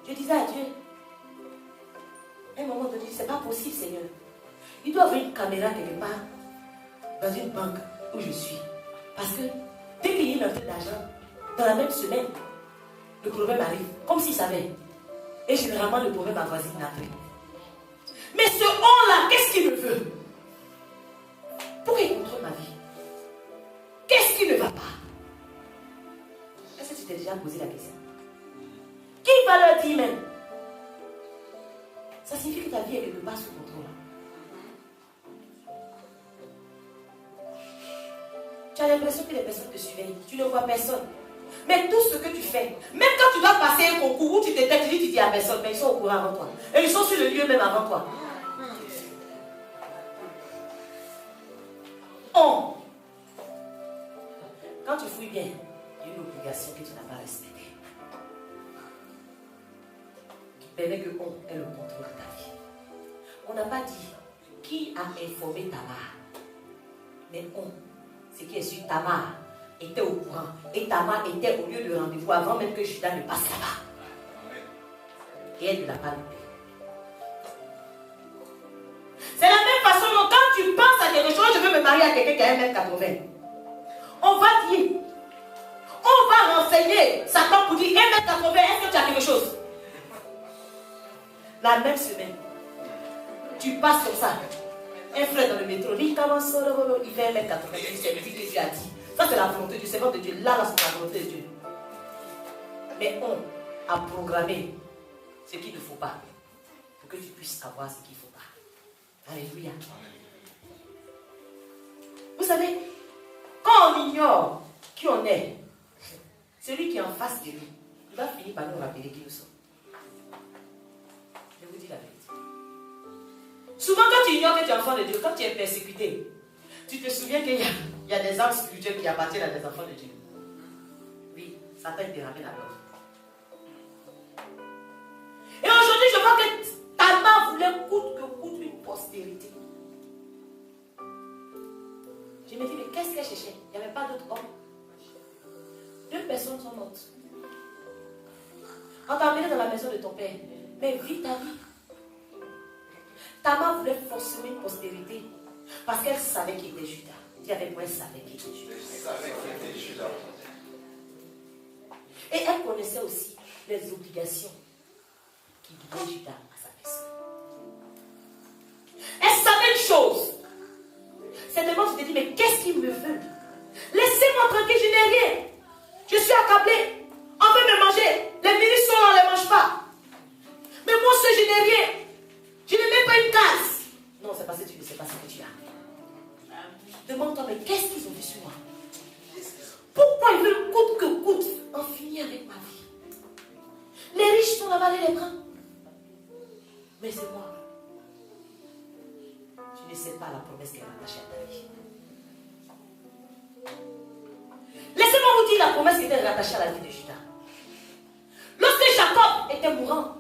je disais à Dieu, à un moment donné, c'est pas possible, Seigneur. Il doit y avoir une caméra quelque part dans une banque où je suis. Parce que dès qu'il y a une entrée d'argent, dans la même semaine, le problème arrive, comme s'il savait. Et généralement, le problème avoisine l'entrée. Mais ce on-là, qu'est-ce qu'il me veut? Pourquoi il contrôle ma vie? Qu'est-ce qui ne va pas? Est-ce que tu t'es déjà posé la question? Qui va leur dire même? Ça signifie que ta vie est quelque part sous contrôle. Tu as l'impression que les personnes te surveillent. Tu ne vois personne. Mais tout ce que tu fais, même quand tu dois passer un concours où tu t'étais, tu dis à personne, mais ils sont au courant avant toi. Et ils sont sur le lieu même avant toi. Quand tu fouilles bien, il y a une obligation que tu n'as pas respectée. Qui permet que ait le contrôle de ta vie. On n'a pas dit qui a informé Tamar. Mais c'est qui est sûr, Tamar était au courant. Et Tamar était au lieu de rendez-vous avant même que Judas ne passe là-bas. Et elle ne l'a pas loupé. C'est la même façon dont quand tu penses à quelque chose, je veux me marier à quelqu'un qui a 1m80. On va dire, on va renseigner Satan pour dire 1m80, est-ce que tu as quelque chose? La même semaine, tu passes comme ça. Un frère dans le métro, il commence, il fait 1m80, c'est lui que Dieu a dit. Ça, c'est la volonté du Seigneur de Dieu. Là, c'est la volonté de Dieu. Mais on a programmé ce qu'il ne faut pas pour que tu puisses avoir ce qu'il ne faut pas. Alléluia. Vous savez, quand on ignore qui on est, celui qui est en face de nous, il va finir par nous rappeler qui nous sommes. Je vous dis la vérité. Souvent, quand tu ignores que tu es enfant de Dieu, quand tu es persécuté, tu te souviens qu'il y a des âmes spirituelles qui appartiennent à des enfants de Dieu. Oui, Satan te ramène à l'ordre. Et aujourd'hui, je vois que Tamar voulait coûte que coûte une postérité. Je me dis, mais qu'est-ce qu'elle cherchait? Il n'y avait pas d'autre homme. personnes sont mortes. On t'a emmené dans la maison de ton père. Mais vis ta vie. Tamar voulait forcer une postérité parce qu'elle savait qu'il était Judas. Dis avec moi, elle savait qu'il était Judas. Et elle connaissait aussi les obligations qui guidaient Judas à sa maison. Elle savait une chose. Certainement, tu te dis, mais qu'est-ce qu'il me veut? Laissez-moi tranquille, je n'ai rien. Je suis accablé. On veut me manger. Les ministres sont là, on ne les mange pas. Mais moi seul, je n'ai rien. Je n'ai même pas une case. Non, c'est parce que tu ne sais pas ce que tu as. Demande-toi, mais qu'est-ce qu'ils ont vu sur moi? Pourquoi ils veulent coûte que coûte en finir avec ma vie? Les riches sont avalés les bras. Mais c'est moi. Tu ne sais pas la promesse qu'elle a attachée à ta vie. Laissez-moi vous dire la promesse qui était rattachée à la vie de Judas. Lorsque Jacob était mourant,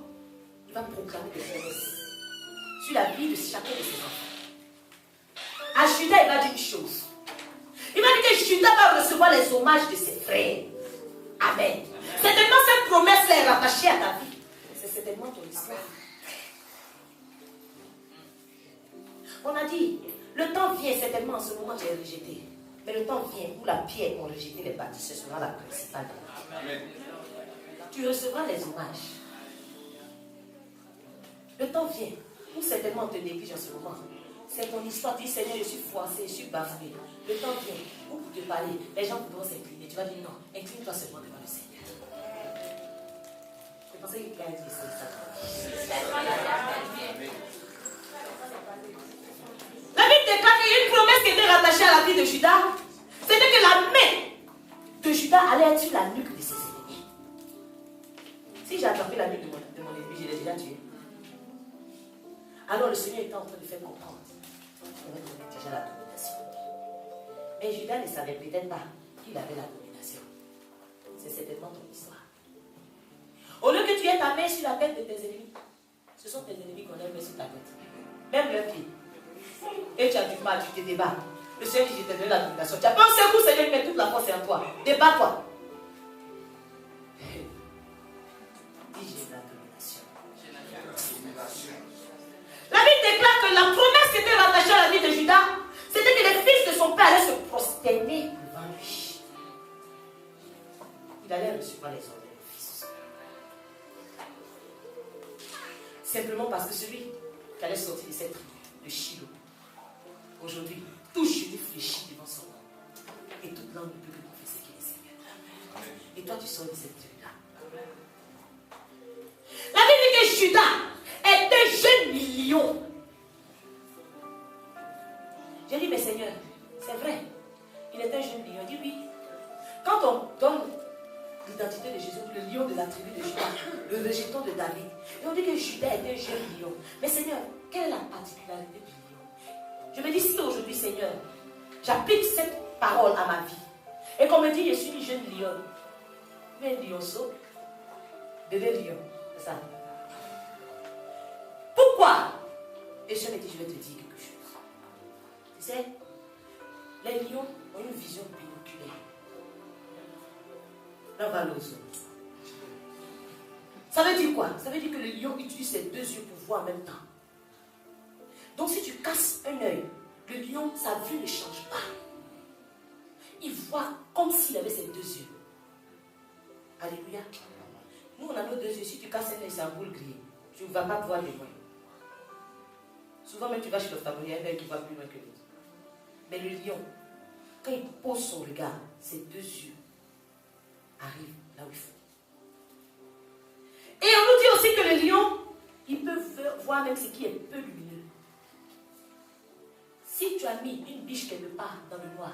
il va proclamer des promesses sur la vie de chacun de ses enfants. À Judas, il va dire une chose. Il va dire que Judas va recevoir les hommages de ses frères. Amen. Certainement, cette promesse-là est rattachée à ta vie. C'est certainement ton histoire. On a dit, le temps vient, certainement en ce moment tu es rejeté. Mais le temps vient où la pierre qu'ont rejeté les bâtisseurs sera la principale. Amen. Tu recevras les hommages. Le temps vient où certainement on te néglige en ce moment. C'est ton histoire. Tu dis, Seigneur, je suis froissé, je suis bafoué. Le temps vient où pour te parler, les gens voudront s'incliner. Tu vas dire non, incline-toi seulement devant le Seigneur. Je pensais qu'il a dit ça. La Bible déclare qu'il y a une promesse qui était rattachée à la vie de Judas. C'était que la main de Judas allait être sur la nuque de ses ennemis. Si j'ai attrapé la nuque de mon ennemi, je l'ai déjà tué. Alors le Seigneur était en train de faire comprendre qu'il avait déjà la domination. Mais Judas ne savait peut-être pas qu'il avait la domination. C'est certainement ton histoire. Au lieu que tu aies ta main sur la tête de tes ennemis, ce sont tes ennemis qu'on a mis sur ta tête. Même leurs pieds. Et tu as du mal, tu te débats. Le Seigneur dit, je te donne la domination. Tu as pensé à vous, Seigneur, mais toute la force est en toi. Débat-toi. Dis, j'ai la domination. La Bible déclare que la promesse qui était rattachée à la vie de Judas, c'était que les fils de son père allaient se prosterner devant lui. Il allait recevoir les ordres de fils. Simplement parce que celui qui allait sortir de cette tribu, de Shiloh, aujourd'hui, tout genou fléchit devant son nom. Et toute langue ne peut que confesser qu'il est Seigneur. Et toi, tu sors de cette tribu-là. La Bible dit que Judas est un jeune million. J'ai dit, mais Seigneur, c'est vrai. Il est un jeune million. Il dit oui. Quand on donne l'identité de Jésus, le lion de la tribu de Judas, le rejeton de David, et on dit que Judas est un jeune lion. Mais Seigneur, quelle est la particularité du lion? Je me dis, si aujourd'hui, Seigneur, j'applique cette parole à ma vie, et qu'on me dit, je suis une jeune lion, mais un lionceau, bébé lion, c'est ça. Pourquoi? Et je me dis, je vais te dire quelque chose. Tu sais, les lions ont une vision binoculaire. L'un va l'autre. Ça veut dire quoi? Ça veut dire que le lion utilise ses deux yeux pour voir en même temps. Donc si tu casses un œil, le lion, sa vue ne change pas. Il voit comme s'il avait ses deux yeux. Alléluia. Nous, on a nos deux yeux. Si tu casses un œil, c'est un boule grillé. Tu ne vas pas voir les loin. Souvent, même tu vas chez l'ophtalmologue, il y a un œil qui va plus loin que l'autre. Mais le lion, quand il pose son regard, ses deux yeux arrivent là où il faut. Et on nous dit aussi que le lion, il peut voir même ce qui est peu lumineux. Si tu as mis une biche quelque part dans le noir,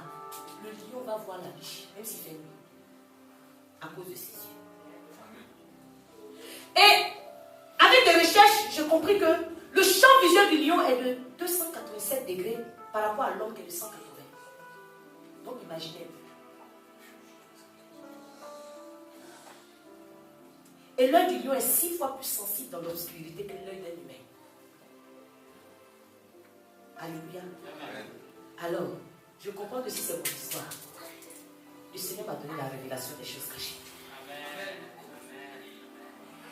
le lion va voir la biche, même s'il fait nuit, à cause de ses yeux. Et avec des recherches, j'ai compris que le champ visuel du lion est de 287 degrés par rapport à l'homme qui est de 180. Donc imaginez. Et l'œil du lion est 6 fois plus sensible dans l'obscurité que l'œil d'un humain. Alléluia. Amen. Alors, je comprends que si c'est mon histoire, le Seigneur m'a donné la révélation des choses cachées.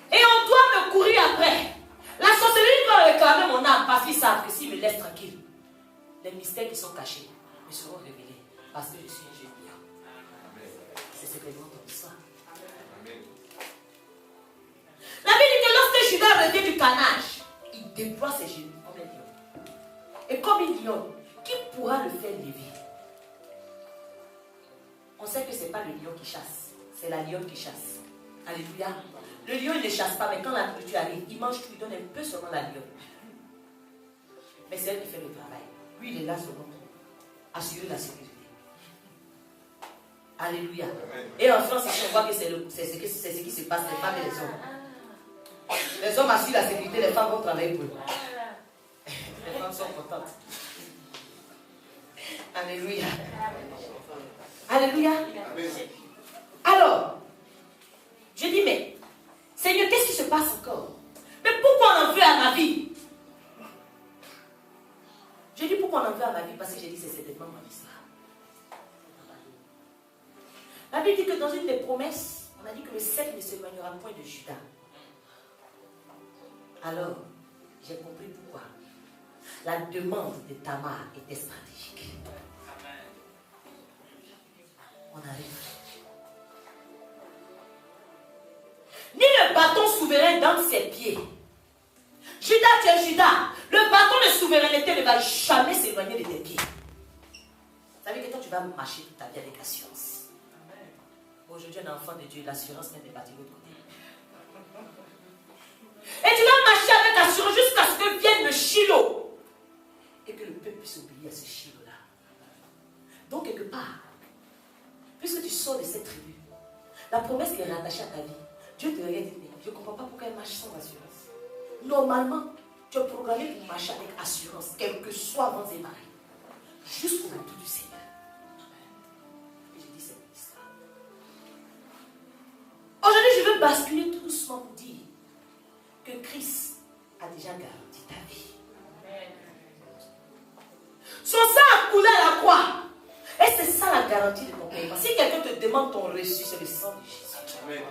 Et on doit me courir après. La sorcellerie doit réclamer mon âme parce qu'ils savent que s'ils me laissent tranquille, les mystères qui sont cachés me seront révélés parce que je suis un jeune lion. C'est ce que nous entendons ça. La Bible dit que lorsque Judas revient du canage, il déploie ses genoux comme un lion. Et comme un lion, qui pourra le faire lever? On sait que ce n'est pas le lion qui chasse, c'est la lionne qui chasse. Alléluia. Le lion, il ne chasse pas, mais quand la nourriture arrive, il mange tout, il donne un peu seulement la lionne. Mais c'est elle qui fait le travail. Lui, il est là seulement pour assurer la sécurité. Alléluia. Et en France, on voit que c'est ce qui se passe, les femmes et les hommes. Les hommes assurent la sécurité, les femmes vont travailler pour eux. Les femmes sont contentes. Alléluia. Alléluia. Alors, je dis, mais Seigneur, qu'est-ce qui se passe encore? Mais pourquoi on en veut à ma vie? Je dis pourquoi on en veut à ma vie? Parce que j'ai dit, c'est certainement mon histoire. La Bible dit que dans une des promesses, on a dit que le sceptre ne s'éloignera point de Judas. Alors, j'ai compris pourquoi. La demande de Tamar était stratégique. On arrive. Ni le bâton souverain dans ses pieds. Judas, tu es Judas. Le bâton de souveraineté ne va jamais s'éloigner de tes pieds. Vous savez que toi, tu vas marcher toute ta vie avec assurance. Aujourd'hui, un enfant de Dieu, l'assurance n'est pas de l'autre côté. Et tu vas marcher avec assurance jusqu'à ce que vienne le Shiloh. Et que le peuple puisse obéir à ce Shiloh-là. Donc, quelque part, puisque tu sors de cette tribu, la promesse qui est rattachée à ta vie, Dieu te regarde et dit, mais je ne comprends pas pourquoi elle marche sans assurance. Normalement, tu es programmé pour marcher avec assurance, quel que soit vents et marées, jusqu'au retour du Seigneur. Et j'ai dit, c'est mon histoire. Aujourd'hui, je veux basculer tout doucement pour dire que Christ a déjà garanti ta vie. Son sang a coulé à la croix. Et c'est ça la garantie de ton paiement. Si quelqu'un te demande ton reçu, c'est le sang de Jésus. Amen.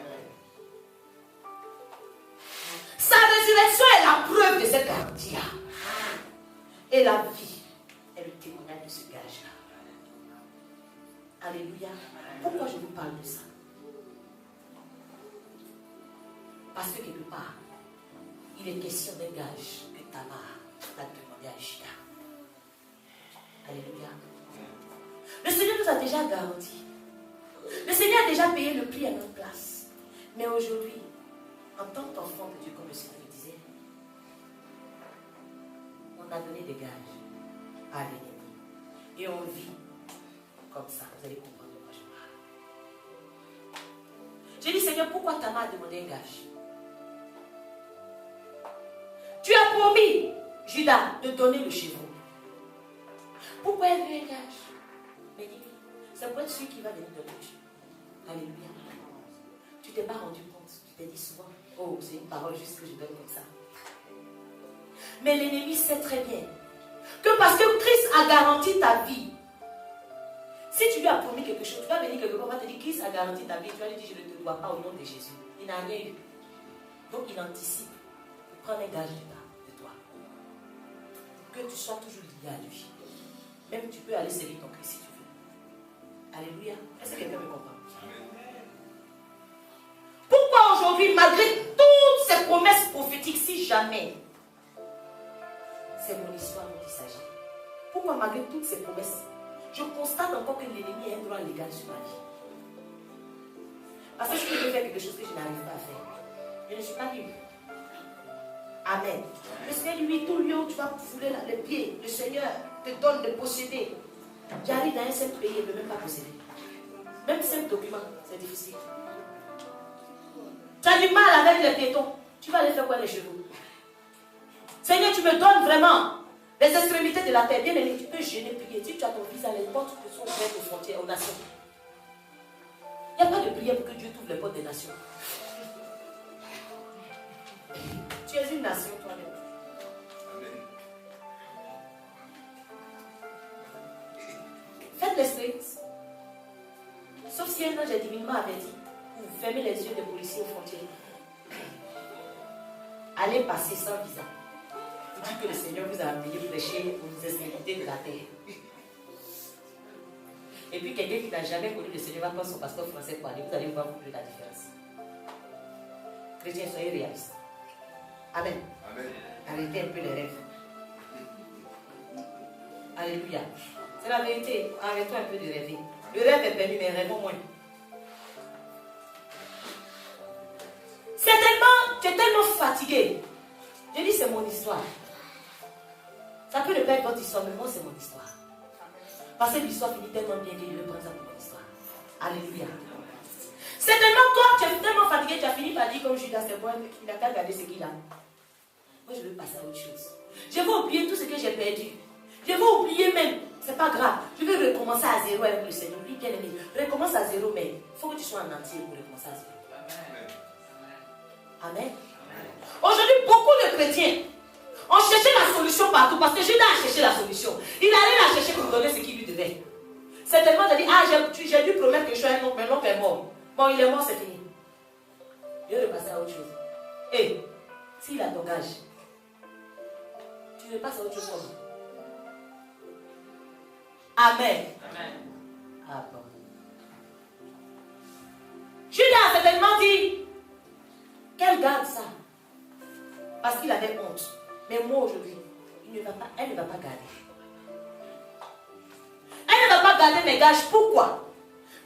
Sa résurrection est la preuve de cette garantie-là. Et la vie est le témoignage de ce gage-là. Alléluia. Pourquoi je vous parle de ça? Parce que quelque part, il est question d'un gage que Tamar a demandé à Judas. Alléluia. Le Seigneur nous a déjà garanti. Le Seigneur a déjà payé le prix à notre place. Mais aujourd'hui, en tant qu'enfant de Dieu, comme le Seigneur le disait, on a donné des gages à l'ennemi. Et on vit comme ça. Vous allez comprendre de quoi je parle. J'ai dit, Seigneur, pourquoi Tamar a demandé un gage? Tu as promis, Judas, de donner le chevreau. Pourquoi elle veut un gage? Mais dis, c'est pour être celui qui va venir de l'autre. Alléluia. Tu ne t'es pas rendu compte. Tu t'es dit souvent, oh, c'est une parole juste que je donne comme ça. Mais l'ennemi sait très bien que parce que Christ a garanti ta vie, si tu lui as promis quelque chose, tu vas venir quelque part, on va te dire, Christ a garanti ta vie, tu vas lui dire, je ne te dois pas au nom de Jésus. Il n'a rien eu. Donc il anticipe. Il prend un gage de toi. Que tu sois toujours lié à lui. Même tu peux aller servir ton Christ si tu veux. Alléluia. Est-ce que quelqu'un me comprend? Pourquoi aujourd'hui, malgré toutes ces promesses prophétiques, si jamais c'est mon histoire dont il s'agit, pourquoi malgré toutes ces promesses, je constate encore que l'ennemi a un droit légal sur ma vie? Parce que je peux faire quelque chose que je n'arrive pas à faire. Je ne suis pas libre. Amen. Le Seigneur lui, tout lieu où tu vas fouler les pieds, le Seigneur te donne de posséder. J'arrive dans un simple pays, il ne peut même pas posséder. Même simple document, c'est difficile. Tu as du mal avec les piétons. Tu vas aller faire quoi les chevaux? Seigneur, tu me donnes vraiment les extrémités de la terre. Bien aimé, tu peux gêner, prier. Si tu as ton visa, les portes sont ouvertes aux frontières, aux nations. Il n'y a pas de prière pour que Dieu t'ouvre les portes des nations. Tu es une nation toi-même. Faites les streets. Sauf si un ange est divinement averti, vous fermez les yeux des policiers aux frontières. Allez passer sans visa. Vous dites que le Seigneur vous a amené prêcher aux extrémités de la terre. Et puis quelqu'un qui n'a jamais connu le Seigneur va prendre son passeport français pour aller. Vous allez voir plus la différence. Chrétiens, soyez réalistes. Amen. Amen. Arrêtez un peu les rêves. Alléluia. C'est la vérité. Arrêtons un peu de rêver. Le rêve est permis, mais rêvons moins. Tu es tellement fatigué. Je dis c'est mon histoire. Ça peut ne pas être votre histoire, mais moi c'est mon histoire. Parce que l'histoire finit tellement bien que je vais prendre ça pour mon histoire. Alléluia. C'est tellement toi, tu es tellement fatigué, tu as fini par dire comme Judas, c'est bon, il n'a qu'à regarder ce qu'il a. Moi je veux passer à autre chose. Je veux oublier tout ce que j'ai perdu. Je veux oublier même, c'est pas grave. Je veux recommencer à zéro avec le Seigneur. Oui, bien aimé, recommence à zéro, mais il faut que tu sois en entier pour recommencer à zéro. Amen. Aujourd'hui, beaucoup de chrétiens ont cherché la solution partout parce que Judas a cherché la solution. Il allait la chercher pour donner ce qu'il lui devait. Certainement, il a dit, ah, j'ai dû promettre que je suis un oncle, mais l'oncle est mort. Bon, il est mort, c'est fini. Je vais repasser à autre chose. Et, s'il a ton gage, tu repasses à autre chose comme Amen. Amen. Ah bon. Judas a certainement dit, qu'elle garde ça. Parce qu'il avait honte. Mais moi aujourd'hui, elle ne va pas garder. Elle ne va pas garder mes gages. Pourquoi?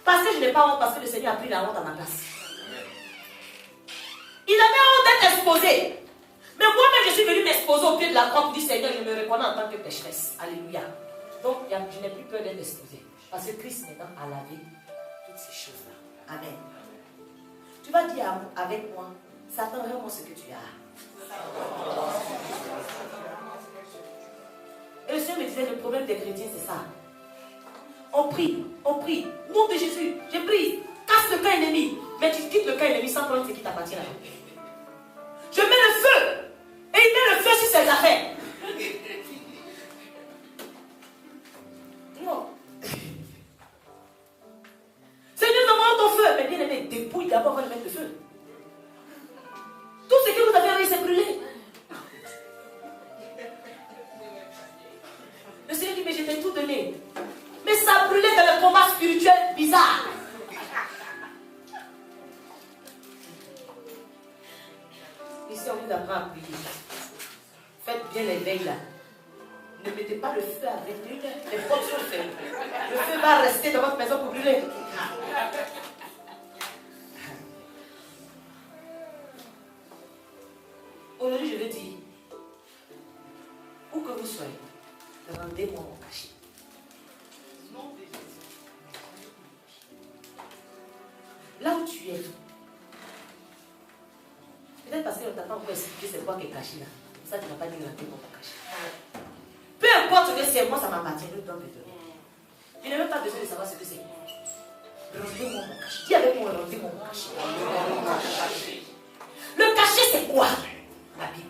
Parce que je n'ai pas honte, parce que le Seigneur a pris la honte à ma place. Il avait honte d'être exposé. Mais moi-même, je suis venu m'exposer au pied de la croix pour dire, Seigneur, je me reconnais en tant que pécheresse. Alléluia. Donc, je n'ai plus peur d'être exposé. Parce que Christ maintenant a lavé toutes ces choses-là. Amen. Tu vas dire avec moi, Satan, vraiment ce que tu as. Et le Seigneur me disait, le problème des chrétiens, c'est ça. On prie. Nom de Jésus, je prie. Casse le camp ennemi. Mais tu quittes le camp ennemi sans prendre ce qui t'appartient là. Je mets le feu. Et il met le feu sur ses affaires. Non. Seigneur, demande ton feu. Mais bien aimé, dépouille d'abord avant de mettre le feu. Tout ce que vous avez envie, c'est brûlé. Le Seigneur dit, mais je t'ai tout donné. Mais ça brûlait dans le combat spirituel bizarre. Ici, on vous apprend à prier. Faites bien les veilles là. Ne mettez pas le feu avec lui. Les portes sont fermées. Le feu va rester dans votre maison pour brûler. Aujourd'hui, je veux dire, où que vous soyez, rendez-moi mon cachet. Là où tu es, peut-être parce qu'on ne t'a pas encore expliqué c'est quoi qui est caché là. Ça, tu n'as pas dit rendez-moi mon cachet. Peu importe ce que c'est, moi ça m'appartient, le temps de donner. Tu n'as même pas besoin de savoir ce que c'est. Rendez-moi mon cachet. Dis avec moi, rendez-moi mon cachet. Le cachet, c'est quoi? La Bible.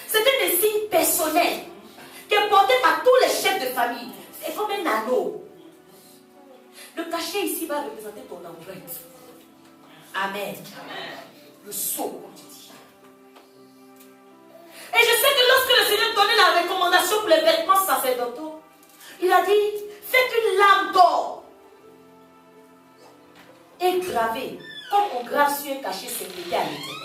C'est un des signes personnels qui est porté par tous les chefs de famille. C'est comme un anneau. Le cachet ici va représenter ton empreinte. Amen. Amen. Le sceau, comme tu dis. Et je sais que lorsque le Seigneur donnait la recommandation pour les vêtements sacerdotaux, il a dit, faites une lame d'or et gravée, comme on grave sur un cachet sécurité à l'Éternel.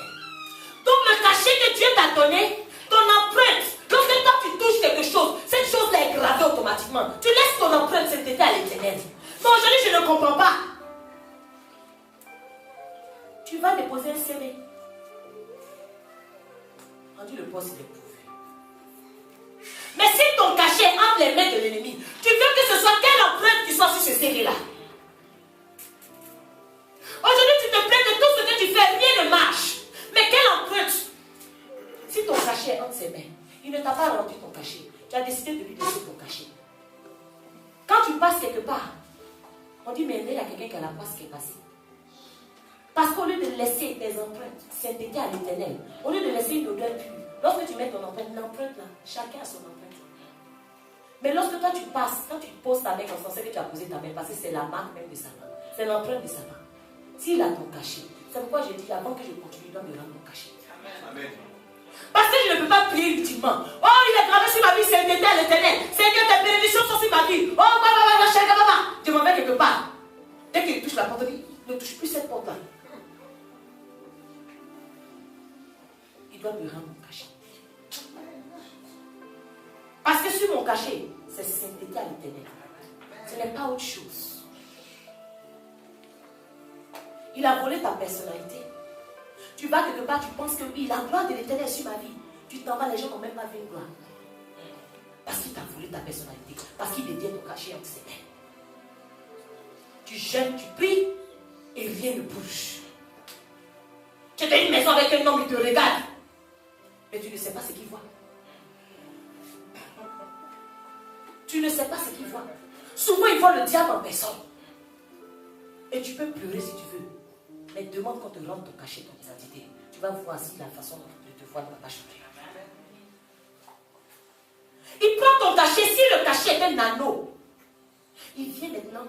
Donc le cachet que Dieu t'a donné, ton empreinte, lorsque toi tu touches quelque chose, cette chose-là est gravée automatiquement. Tu laisses ton empreinte sainteté à l'Éternel. Mais aujourd'hui je ne comprends pas. Tu vas déposer un CV. On dit le poste il est pourvu. Mais si ton cachet est entre les mains de l'ennemi, tu veux que ce soit quelle empreinte qui soit sur ce CV-là? Aujourd'hui tu te plains de tout ce que tu fais, rien ne marche. Mais quelle empreinte? Si ton cachet est entre ses mains, il ne t'a pas rendu ton cachet. Tu as décidé de lui laisser ton cachet. Quand tu passes quelque part, on dit, mais il y a quelqu'un qui a la poisse qui est passée. Parce qu'au lieu de laisser tes empreintes sainteté à l'Éternel, au lieu de laisser une odeur pure, lorsque tu mets ton empreinte, l'empreinte là, chacun a son empreinte. Mais lorsque toi tu passes, quand tu poses ta main comme ça, c'est que tu as posé ta main, parce que c'est la marque même de sa main. C'est l'empreinte de sa main. S'il a ton cachet, c'est pourquoi je dis avant que je continue, il doit me rendre mon cachet. Amen. Parce que je ne peux pas prier ultimement. Oh, il est gravé sur ma vie, c'est l'éternel. Seigneur, tes bénédictions sont sur ma vie. Oh, je m'en vais quelque part. Dès qu'il touche la porte, il dit, ne touche plus cette porte-là. Il doit me rendre mon cachet. Parce que sur mon cachet, c'est sainteté à l'éternel. Ce n'est pas autre chose. Il a volé ta personnalité. Tu vas quelque part, tu penses que oui, la gloire de l'éternel est sur ma vie. Tu t'en vas, les gens n'ont même pas vu une gloire. Parce qu'il t'a volé ta personnalité. Parce qu'il détient ton cachet entre ses mains. Tu jeûnes, tu pries, et rien ne bouge. Tu es dans une maison avec un homme, il te regarde. Mais tu ne sais pas ce qu'il voit. Tu ne sais pas ce qu'il voit. Souvent, il voit le diable en personne. Et tu peux pleurer si tu veux. Mais demande qu'on te rende ton cachet, ton identité. Tu vas voir si la façon de te voir ne va pas changer. Il prend ton cachet. Si le cachet est un anneau, il vient maintenant,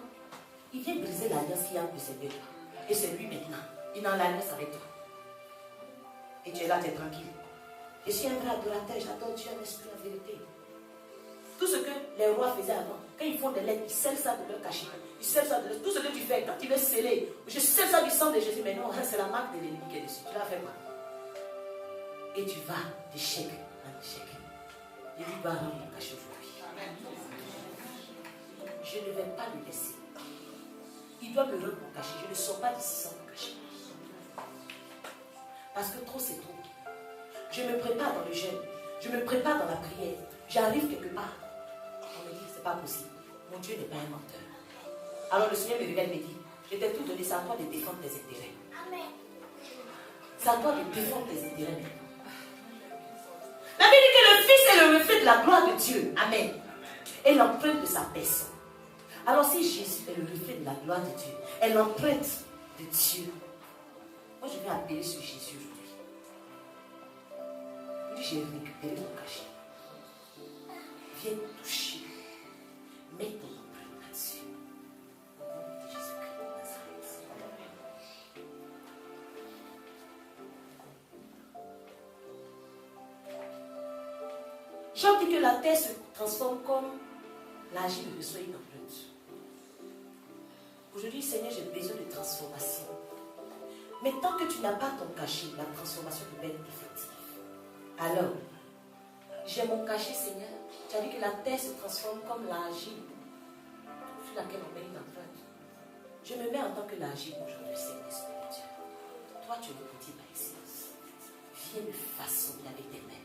il vient briser l'alliance qu'il y a entre ces deux. Et c'est lui maintenant. Il est en alliance avec toi. Et tu es là, tu es tranquille. Je suis un vrai adorateur, j'adore Dieu en esprit, en vérité. Tout ce que les rois faisaient avant, quand ils font des lettres, ils scellent ça de leur cachet. Ils scellent ça de leur... Tout ce que tu fais, quand tu veux sceller, je scelle ça du sang de Jésus, mais non, c'est la marque de l'ennemi qui est dessus. Tu l'as fait quoi? Et tu vas d'échec en échec. Et lui va rendre mon cachet aujourd'hui. Je ne vais pas le laisser. Il doit me rendre mon cachet. Je ne sors pas d'ici sans mon cachet. Parce que trop, c'est trop. Je me prépare dans le jeûne. Je me prépare dans la prière. J'arrive quelque part. On me dit, c'est pas possible. Mon Dieu n'est pas un menteur. Alors le Seigneur me regarde et me dit, je t'ai tout donné, c'est à toi de défendre tes intérêts. Amen. C'est à toi de défendre tes intérêts maintenant. La Bible dit que le Fils est le reflet de la gloire de Dieu. Amen. Et l'empreinte de sa personne. Alors si Jésus est le reflet de la gloire de Dieu, et l'empreinte de Dieu, moi je vais appeler sur Jésus aujourd'hui. Je dis, j'ai récupéré mon cachet. Viens toucher. Mets ton empreinte là-dessus. Au nom de Jésus-Christ de Nazareth. Jean dit que la terre se transforme comme l'argile reçoit une empreinte. Aujourd'hui, Seigneur, j'ai besoin de transformation. Mais tant que tu n'as pas ton cachet, la transformation peut être effective. Alors, j'ai mon cachet, Seigneur. Tu as dit que la terre se transforme comme l'argile sur laquelle on met une empreinte. Je me mets en tant que l'argile aujourd'hui, Seigneur, Esprit de Dieu. Toi, tu es le petit par excellence. Viens me façonner avec tes mains.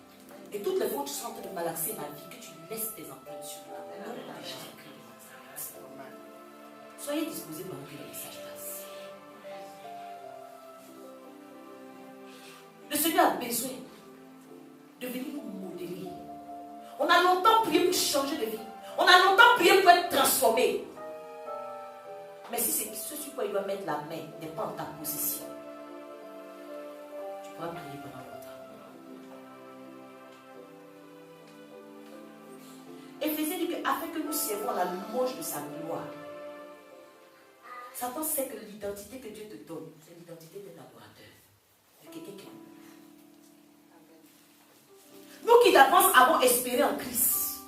Et toutes les fois que tu seras en train de malaxer ma vie, que tu laisses tes empreintes sur moi. Au nom de Jésus-Christ de Nazareth. Soyez disposés pendant que le message passe. Le Seigneur a besoin de venir nous modeler. On a longtemps prié pour changer de vie. On a longtemps prié pour être transformé. Mais si c'est ce sur quoi il doit mettre la main n'est pas en ta possession, tu pourras prier pendant longtemps. Éphésiens dit qu'afin que nous servons la louange de sa gloire, Satan sait que l'identité que Dieu te donne, c'est l'identité d'un adorateur, de quelqu'un qui est. Nous qui d'avance avons espéré en Christ,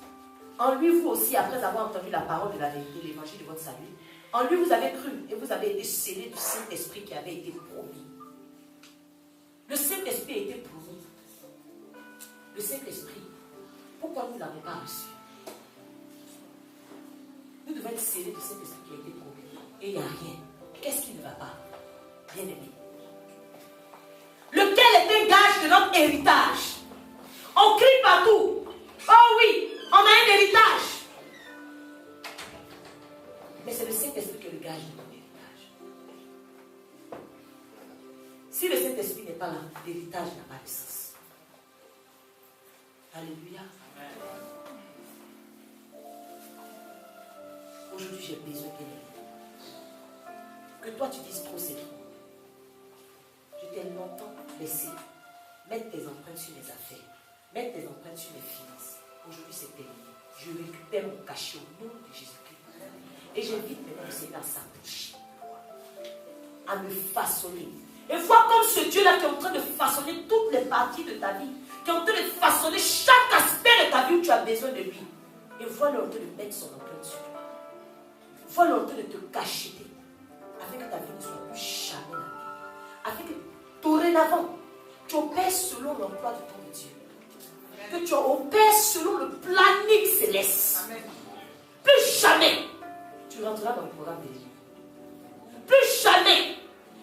en lui vous aussi, après avoir entendu la parole de la vérité, l'évangile de votre salut, en lui vous avez cru et vous avez été scellés du Saint-Esprit qui avait été promis. Le Saint-Esprit a été promis. Le Saint-Esprit, pourquoi nous ne l'avons pas reçu? Nous devons être scellés du Saint-Esprit qui a été promis. Et il n'y a rien. Qu'est-ce qui ne va pas? Bien aimé. Lequel est un gage de notre héritage? On crie partout. Oh oui, on a un héritage. Mais c'est le Saint-Esprit qui est le gage de notre héritage. Si le Saint-Esprit n'est pas là, l'héritage n'a pas de sens. Alléluia. Aujourd'hui, j'ai besoin qu'elle est. Que toi tu dises trop, c'est trop. Je t'ai longtemps laissé mettre tes empreintes sur les affaires, mettre tes empreintes sur les finances. Aujourd'hui, c'est terminé. Je récupère mon cachet au nom de Jésus-Christ. Et j'invite maintenant le Seigneur à s'approcher. à me façonner. Et vois comme ce Dieu-là qui est en train de façonner toutes les parties de ta vie, qui est en train de façonner chaque aspect de ta vie où tu as besoin de lui. Et vois-le en train de mettre son empreinte sur toi. Vois-le en train de te cacheter, afin que ta vie ne soit plus jamais la même. Afin que dorénavant, tu opères selon l'emploi de ton Dieu. Que tu opères selon le planning céleste. Amen. Plus jamais, tu rentreras dans le programme de Dieu. Plus jamais,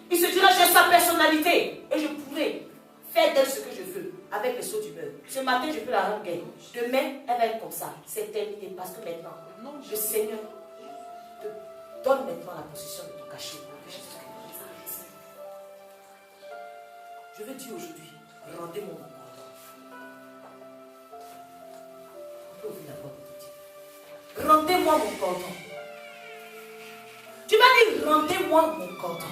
il se dira j'ai sa personnalité et je pourrai faire d'elle ce que je veux avec les sauts d'humeur. Ce matin, je peux la rendre gaine. Demain, elle va être comme ça. C'est terminé parce que maintenant, le Seigneur te donne maintenant la possession de ton cachet. Je veux dire aujourd'hui, rendez-moi mon cordon. On peut ouvrir la porte de Dieu. Rendez-moi mon cordon. Tu vas dire, rendez-moi mon cordon.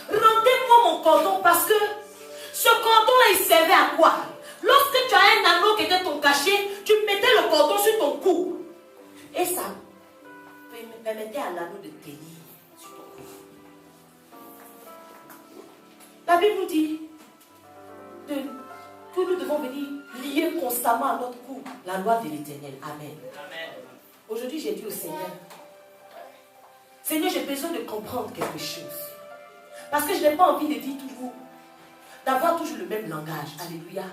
Rendez-moi mon cordon parce que ce cordon-là, il servait à quoi? Lorsque tu as un anneau qui était ton cachet, tu mettais le cordon sur ton cou. Et ça permettait à l'anneau de tenir sur ton cou. La Bible nous dit que nous devons venir lier constamment à notre cou la loi de l'Éternel. Amen. Amen. Aujourd'hui, j'ai dit au Seigneur, Seigneur, j'ai besoin de comprendre quelque chose. Parce que je n'ai pas envie de dire toujours, d'avoir toujours le même langage. Alléluia.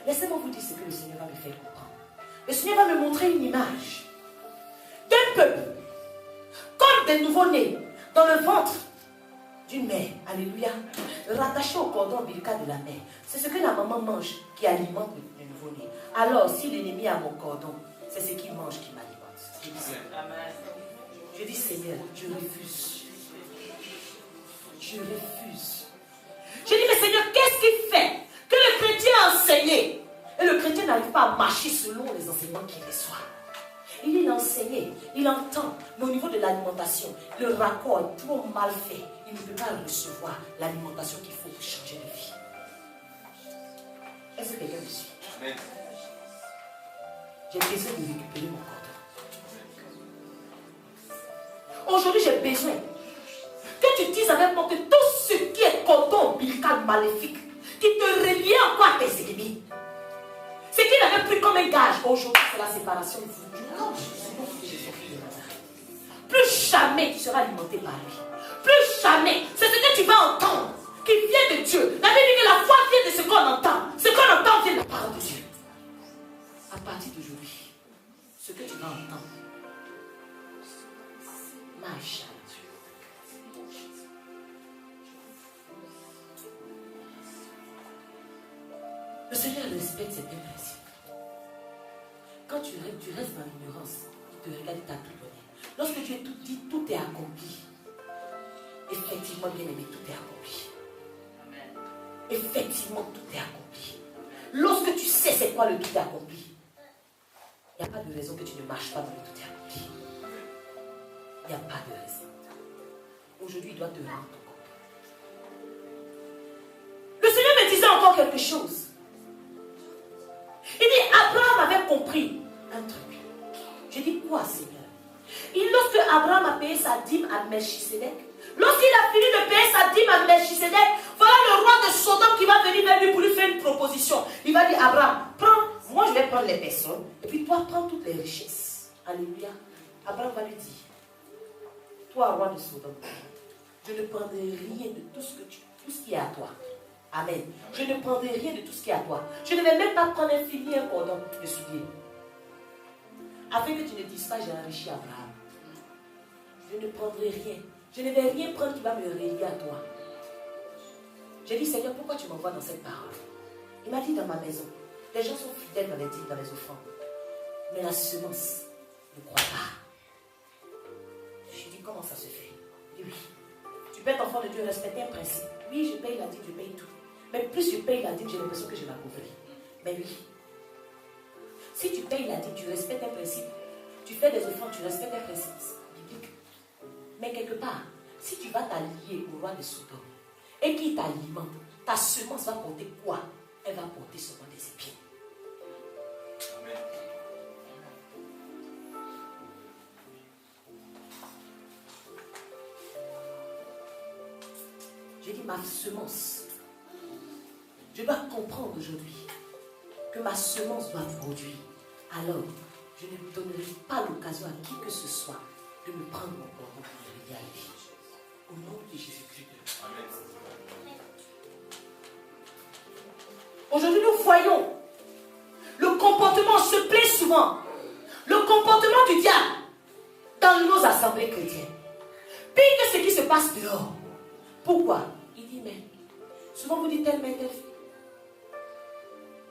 Laissez-moi vous dire ce que le Seigneur va me faire comprendre. Le Seigneur va me montrer une image d'un peuple, comme des nouveau-nés, dans le ventre d'une mère. Alléluia. Rattaché au cordon ombilical de la mère. C'est ce que la maman mange qui alimente le nouveau-né. Alors, si l'ennemi a mon cordon, c'est ce qu'il mange qui m'alimente. Je dis, Seigneur, je refuse. Je refuse. Je dis, mais Seigneur, qu'est-ce qui fait que le chrétien a enseigné et le chrétien n'arrive pas à marcher selon les enseignements qu'il reçoit? Il a enseigné, il entend, mais au niveau de l'alimentation, le raccord est trop mal fait. Il ne peut pas recevoir l'alimentation qu'il faut pour changer de vie. Est-ce que quelqu'un me suit? Amen. J'ai besoin de récupérer mon cordon. Aujourd'hui, j'ai besoin que tu dises avec moi que tout ce qui est cordon ombilical maléfique, qui te reliait encore à tes ennemis, ce qu'il avait pris comme un gage, aujourd'hui, c'est la séparation de vous. Non, plus jamais tu seras alimenté par lui. Plus jamais. C'est ce que tu vas entendre qui vient de Dieu. La Bible dit que la foi vient de ce qu'on entend. Ce qu'on entend vient de la parole de Dieu. À partir d'aujourd'hui, ce que tu vas entendre, Maïcha. Le Seigneur respecte ses deux principes. Quand tu restes dans l'ignorance, il te regarde, il t'a tout donné. Lorsque tu es tout dit, tout est accompli. Effectivement, bien aimé, tout est accompli. Amen. Effectivement, tout est accompli. Lorsque tu sais c'est quoi le tout est accompli, il n'y a pas de raison que tu ne marches pas dans le tout est accompli. Il n'y a pas de raison. Aujourd'hui, il doit te rendre compte. Le Seigneur me disait encore quelque chose. Il dit, Abraham avait compris un truc. Je dis, quoi, Seigneur? Lorsque Abraham a payé sa dîme à Melchisedec, lorsqu'il a fini de payer sa dîme à Melchisedec, voilà le roi de Sodome qui va venir vers lui pour lui faire une proposition. Il va dire, Abraham, moi je vais prendre les personnes, et puis toi prends toutes les richesses. Alléluia. Abraham va lui dire, toi roi de Sodome, je ne prendrai rien de tout ce qui est à toi. Amen. Je ne prendrai rien de tout ce qui est à toi. Je ne vais même pas prendre un fil ni un cordon de soulier. Afin que tu ne dises pas, j'ai enrichi Abraham. Je ne prendrai rien. Je ne vais rien prendre qui va me relier à toi. J'ai dit, Seigneur, pourquoi tu m'envoies dans cette parole? Il m'a dit, dans ma maison, les gens sont fidèles dans les dîmes, dans les offrandes. Mais la semence ne croit pas. Je dis, comment ça se fait? Il dit, oui. Tu peux être enfant de Dieu, respecter un principe. Oui, je paye la dîme, je paye tout. Mais plus je paye la dîme, j'ai l'impression que je m'appauvris. Mais oui. Si tu payes la dîme, tu respectes un principe. Tu fais des offrandes, tu respectes un principe biblique. Mais quelque part, si tu vas t'allier au roi de Sodome et qu'il t'alimente, ta semence va porter quoi? Elle va porter seulement des épines. Amen. J'ai dit ma semence. Je dois comprendre aujourd'hui que ma semence doit produire. Alors, je ne donnerai pas l'occasion à qui que ce soit de me prendre mon cordon pour me aider à lui. Au nom de Jésus-Christ. Aujourd'hui, nous voyons le comportement se plaît souvent. Le comportement du diable dans nos assemblées chrétiennes. Pire que ce qui se passe dehors. Pourquoi? Il dit, mais souvent vous dites telle mère, telle fille.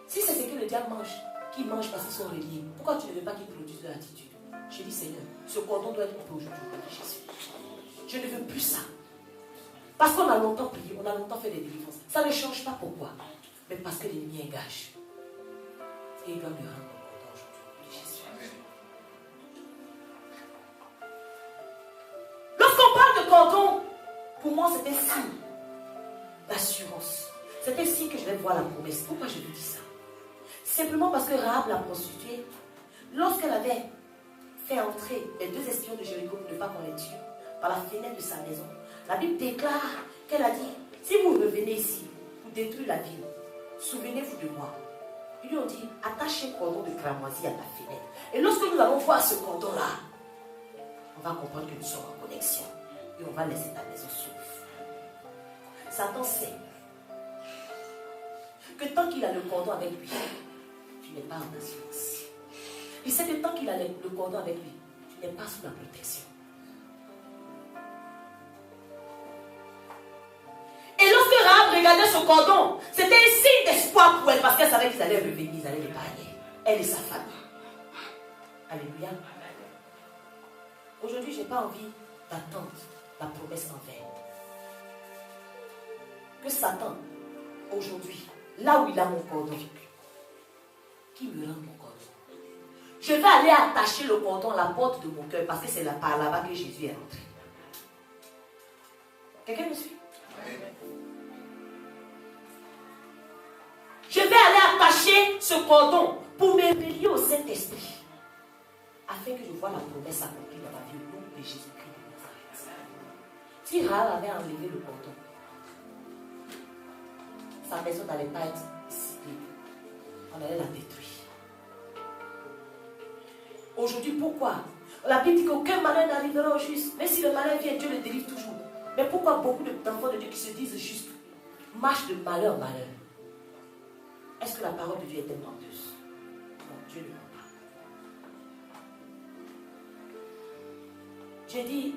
Si c'est ce que le diable mange, qu'il mange parce qu'ils sont reliés, pourquoi tu ne veux pas qu'ils produisent de l'attitude? Je dis, Seigneur, ce cordon doit être coupé aujourd'hui au nom de Jésus. Je ne veux plus ça. Parce qu'on a longtemps prié, on a longtemps fait des délivrances. Ça ne change pas pourquoi. Mais parce que l'ennemi engage. Et il doit me rendre le cordon aujourd'hui au nom de Jésus. Lorsqu'on parle de cordon, pour moi c'est un signe d'assurance. C'est un signe que je vais voir la promesse. Pourquoi je vous dis ça? Simplement parce que Rahab, la prostituée, lorsqu'elle avait fait entrer les 2 espions de Jéricho pour ne pas qu'on les tue, par la fenêtre de sa maison, la Bible déclare qu'elle a dit, si vous revenez ici pour détruire la ville, souvenez-vous de moi. Ils lui ont dit, attache un cordon de cramoisi à ta fenêtre. Et lorsque nous allons voir ce cordon-là, on va comprendre que nous sommes en connexion. Et on va laisser ta maison sauve. Satan sait que tant qu'il a le cordon avec lui, tu n'es pas en assurance. Il sait que tant qu'il a le cordon avec lui, tu n'es pas sous la protection. Et lorsque Rahab regardait son cordon, c'était un signe d'espoir pour elle parce qu'elle savait qu'ils allaient revenir, ils allaient l'épargner. Elle et sa famille. Alléluia. Aujourd'hui, je n'ai pas envie d'attendre la promesse en vain. Que Satan, aujourd'hui, là où il a mon cordon, qu'il me rende mon cordon. Je vais aller attacher le cordon à la porte de mon cœur parce que c'est par là-bas que Jésus est rentré. Quelqu'un me suit? Je vais aller attacher ce cordon pour me relier au Saint-Esprit afin que je vois la promesse accomplie dans ma vie au nom de Jésus-Christ de Nazareth. Si Rahab avait enlevé le cordon, sa maison n'allait pas être ciblée. On allait la détruire. Aujourd'hui, pourquoi? La Bible dit qu'aucun malheur n'arrivera au juste. Mais si le malheur vient, Dieu le délivre toujours. Mais pourquoi beaucoup d'enfants de Dieu qui se disent justes marchent de malheur en malheur? Est-ce que la parole de Dieu est menteuse? Non, Dieu ne ment pas. J'ai dit,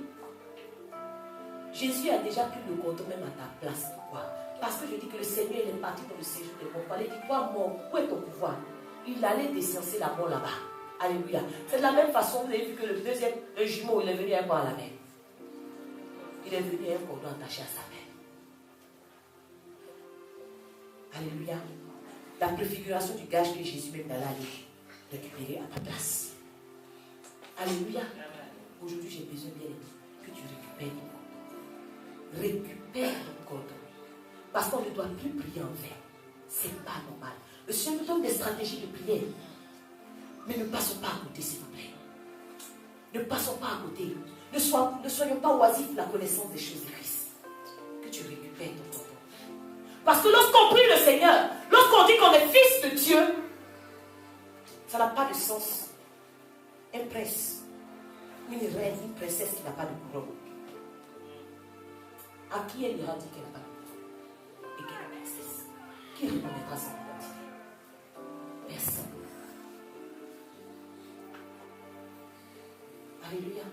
Jésus a déjà pris le cordon même à ta place. Pourquoi? Parce que je dis que le Seigneur il est parti pour le séjour de mon palais. Il dit, toi, mort, où est ton pouvoir? Il allait décenser la mort là-bas. Alléluia. C'est de la même façon, vous avez vu que le deuxième, le jumeau, il est venu un peu à la main. Il est venu un cordon attaché à sa main. Alléluia. La préfiguration du gage que Jésus même allait aller récupérer à ta place. Alléluia. Aujourd'hui, j'ai besoin bien que tu récupères ton cordon. Récupère ton cordon. Parce qu'on ne doit plus prier en vain. C'est pas normal. Le Seigneur nous donne des stratégies de prière. Mais ne passons pas à côté, s'il vous plaît. Ne passons pas à côté. Ne soyons pas oisifs pour la connaissance des choses de Christ. Que tu récupères ton cordon. Parce que lorsqu'on prie le Seigneur, lorsqu'on dit qu'on est fils de Dieu, ça n'a pas de sens. Un prince, une reine, une princesse qui n'a pas de couronne. À qui elle ira dire qu'elle n'a pas de couronne? Et qu'elle est princesse? Qui reconnaîtra sa identité? Personne. Alléluia.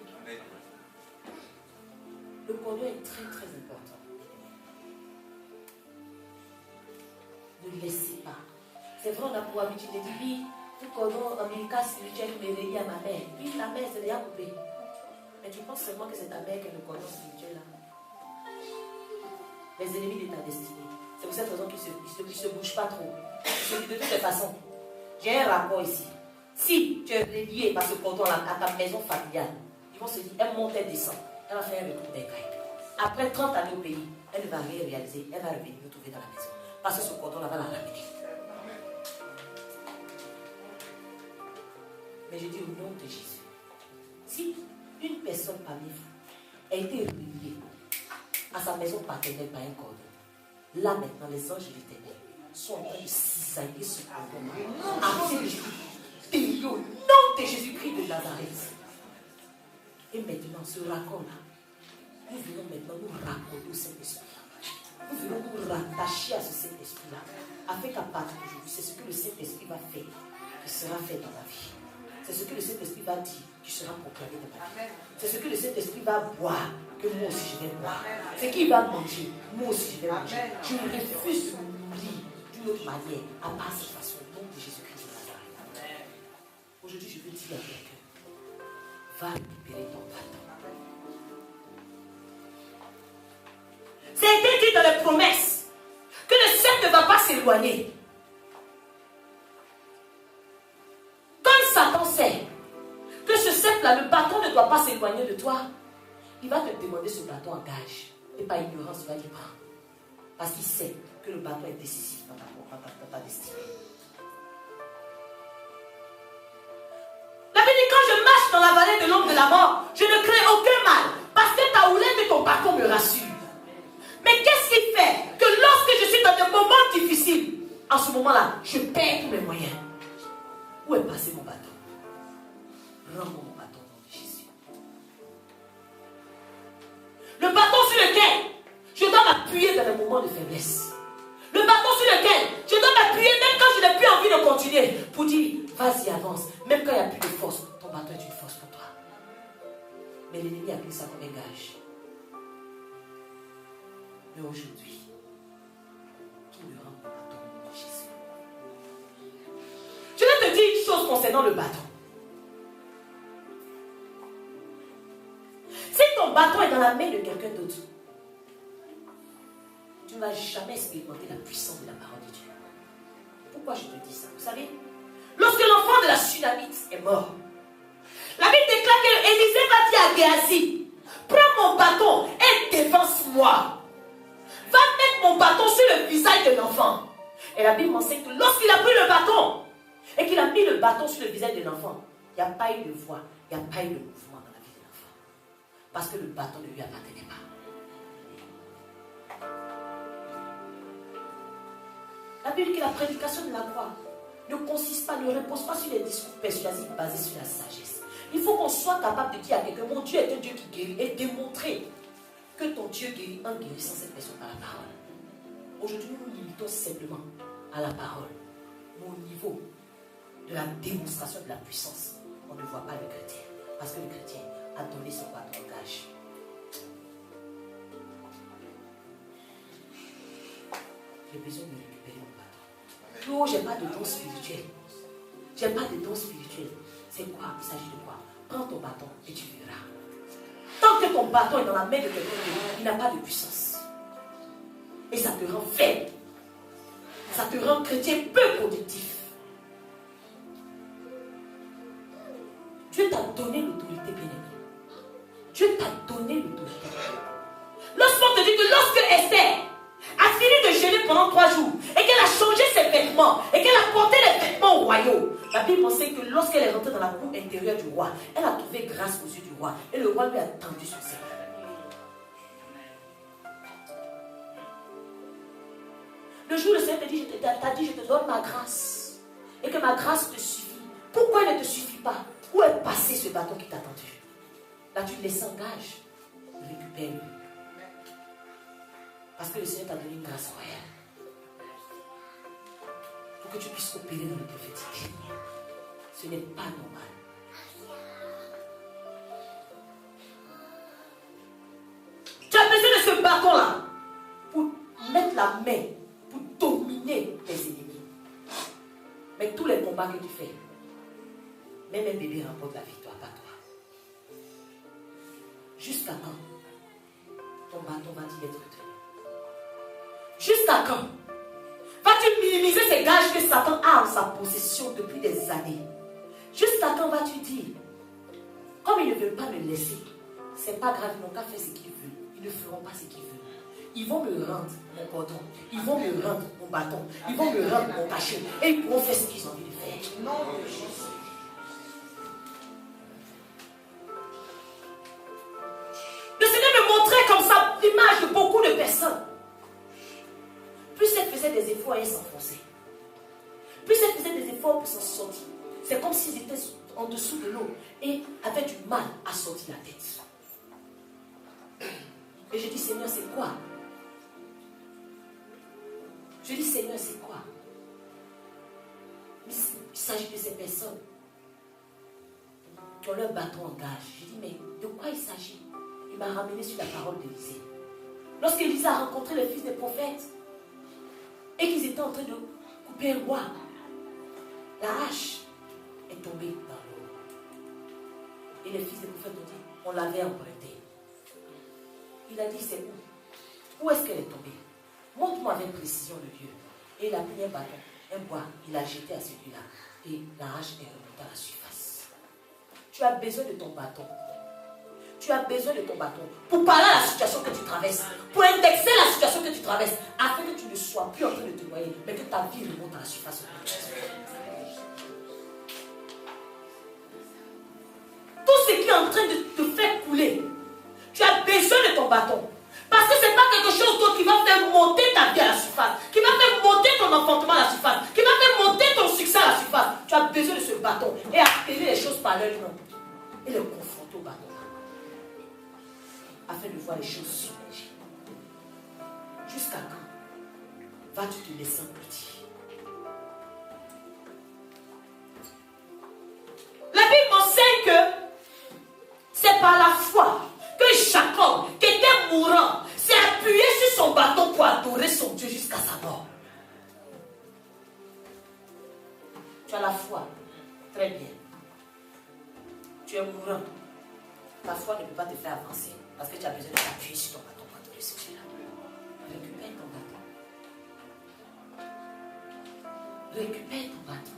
Le cordon est très très important. Ne laissez pas. C'est vrai, on a pour habitude de dire, oui, le cordon ombilical spirituel me relie à ma mère. Oui, la mère, c'est déjà coupé. Mais tu penses seulement que c'est ta mère qui est le cordon spirituel là. Les ennemis de ta destinée. C'est pour cette raison qu'ils ne se bougent pas trop. Je dis de toutes les façons, j'ai un rapport ici. Si tu es relié par ce cordon-là à ta maison familiale, ils vont se dire, elle monte, elle descend. Elle va faire un retour des cailles. Après 30 années au pays, elle ne va rien réaliser. Elle va revenir nous trouver dans la maison. Parce que ce cordon-là va la ramener. Mais je dis au nom de Jésus, si une personne parmi vous a été reliée à sa maison paternelle par un cordon. Là maintenant, les anges de l'Éternel sont en train de cisailler ce cordon afin de bénir au nom de Jésus-Christ de Nazareth. Et maintenant, ce raccord-là, nous venons maintenant nous raccorder au Saint-Esprit. Nous venons nous rattacher à ce Saint-Esprit-là, afin qu'à partir d'aujourd'hui, c'est ce que le Saint-Esprit va faire, qui sera fait dans ta vie. C'est ce que le Saint-Esprit va dire, qui sera proclamé dans ta vie. C'est ce que le Saint-Esprit va boire, que moi aussi je vais boire. C'est qu'il va manger, moi aussi je vais manger. Je refuse de m'oublier d'une autre manière, à part cette façon, au nom de Jésus-Christ de Nazareth. Aujourd'hui, je veux dire à quelqu'un, va libérer ton bâton. C'est été dit dans les promesses que le sceptre ne va pas s'éloigner. Quand Satan sait que ce sceptre-là, le bâton ne doit pas s'éloigner de toi, il va te demander ce bâton en gage. Et par ignorance, tu vas l'y prendre. Parce qu'il sait que le bâton est décisif dans ta destinée. La Bible dit, quand je marche dans la vallée de l'ombre de la mort, je ne crains aucun mal. Parce que ta houlette de ton bâton me rassure. Mais qu'est-ce qui fait que lorsque je suis dans des moments difficiles, en ce moment-là, je perds tous mes moyens? Où est passé mon bâton? Rends-moi mon bâton au nom de Jésus. Le bâton sur lequel je dois m'appuyer dans les moments de faiblesse. Le bâton sur lequel je dois m'appuyer même quand je n'ai plus envie de continuer. Pour dire, vas-y, avance. Même quand il n'y a plus de force, ton bâton est une force pour toi. Mais l'ennemi a pris ça comme un gage. Mais aujourd'hui, qui me rend mon bâton au nom de Jésus? Je vais te dire une chose concernant le bâton. Si ton bâton est dans la main de quelqu'un d'autre, tu ne vas jamais expérimenter la puissance de la parole de Dieu. Pourquoi je te dis ça? Vous savez, lorsque l'enfant de la Sunamite est mort, la Bible déclare que Élisée va dire à Géasi, prends mon bâton et dévance-moi. Va mettre mon bâton sur le visage de l'enfant. Et la Bible m'enseigne que lorsqu'il a pris le bâton et qu'il a mis le bâton sur le visage de l'enfant, il n'y a pas eu de voix, il n'y a pas eu de mouvement dans la vie de l'enfant. Parce que le bâton ne lui appartenait pas. La Bible dit que la prédication de la croix ne consiste pas, ne repose pas sur les discours persuasifs basés sur la sagesse. Il faut qu'on soit capable de dire à quelqu'un, mon Dieu est un Dieu qui guérit, et démontrer que ton Dieu guérit en guérissant cette personne par la parole. Aujourd'hui, nous nous limitons simplement à la parole. Mais au niveau de la démonstration de la puissance, on ne voit pas le chrétien. Parce que le chrétien a donné son bâton en gage. J'ai besoin de récupérer mon bâton. Non, je n'ai pas de don spirituel. Je n'ai pas de don spirituel. C'est quoi? Il s'agit de quoi? Prends ton bâton et tu verras. Tant que ton bâton est dans la main de quelqu'un, il n'a pas de puissance. Et ça te rend faible. Ça te rend chrétien peu productif. Dieu t'a donné l'autorité, bien-aimé. Dieu t'a donné l'autorité. Lorsqu'on te dit que lorsque Esther a fini de jeûner pendant 3 jours et qu'elle a changé ses vêtements et qu'elle a porté les vêtements royaux, la Bible enseigne que lorsqu'elle est rentrée dans la cour intérieure du roi, elle a trouvé grâce aux yeux du roi et le roi lui a tendu son sein. Le jour où le Seigneur t'a dit, je te donne ma grâce et que ma grâce te suffit. Pourquoi elle ne te suffit pas? Où est passé ce bâton qui t'a tendu? Là, tu laisses en gage. Récupère-le. Parce que le Seigneur t'a donné une grâce royale. Pour que tu puisses opérer dans le prophétique. Ce n'est pas normal. Tu as besoin de ce bâton-là pour mettre la main, pour dominer tes ennemis. Mais tous les combats que tu fais, même un bébé remporte la victoire, pas toi. Jusqu'à quand ton bâton va-t-il être retenu? Jusqu'à quand vas-tu minimiser ces gages que Satan a en sa possession depuis des années? Jusqu'à quand vas-tu dire, comme ils ne veulent pas me laisser, c'est pas grave, ils n'ont qu'à faire ce qu'ils veulent. Ils ne feront pas ce qu'ils veulent. Ils vont me rendre mon cordon, ils vont me rendre mon bâton, ils vont me rendre mon cachet et ils pourront faire ce qu'ils ont envie de faire. Non, le Seigneur me montrait comme ça l'image de beaucoup des efforts et s'enfonçaient. Plus elles faisaient des efforts pour s'en sortir. C'est comme s'ils étaient en dessous de l'eau et avaient du mal à sortir la tête. Et je dis, Seigneur, c'est quoi? Je dis, Seigneur, c'est quoi? Il s'agit de ces personnes qui ont leur bâton en gage. Je dis, mais de quoi il s'agit? Il m'a ramené sur la parole d'Élisée. Lorsqu'Élisée a rencontré les fils des prophètes et qu'ils étaient en train de couper un bois, la hache est tombée dans l'eau. Et les fils des prophètes ont dit, on l'avait emprunté. Il a dit, c'est où? Où est-ce qu'elle est tombée? Montre-moi avec précision le lieu. Et il a pris un bâton, un bois, il a jeté à celui-là. Et la hache est remontée à la surface. Tu as besoin de ton bâton. Tu as besoin de ton bâton pour parler à la situation que tu traverses, pour indexer la situation que tu traverses, afin que tu ne sois plus en train de te noyer, mais que ta vie remonte à la surface. Tout ce qui est en train de te faire couler, tu as besoin de ton bâton. Parce que ce n'est pas quelque chose d'autre qui va faire monter ta vie à la surface, qui va faire monter ton enfantement à la surface, qui va faire monter ton succès à la surface. Tu as besoin de ce bâton et appeler les choses par leur nom et les confronter au bâton afin de voir les choses submerger. Jusqu'à quand vas-tu te laisser petit? La Bible m'enseigne que c'est par la foi que Jacob, qui était mourant, s'est appuyé sur son bâton pour adorer son Dieu jusqu'à sa mort. Tu as la foi. Très bien. Tu es mourant. Ta foi ne peut pas te faire avancer parce que tu as besoin de t'appuyer sur ton bâton pour adorer ce Dieu-là. Récupère ton bâton. Récupère ton bâton.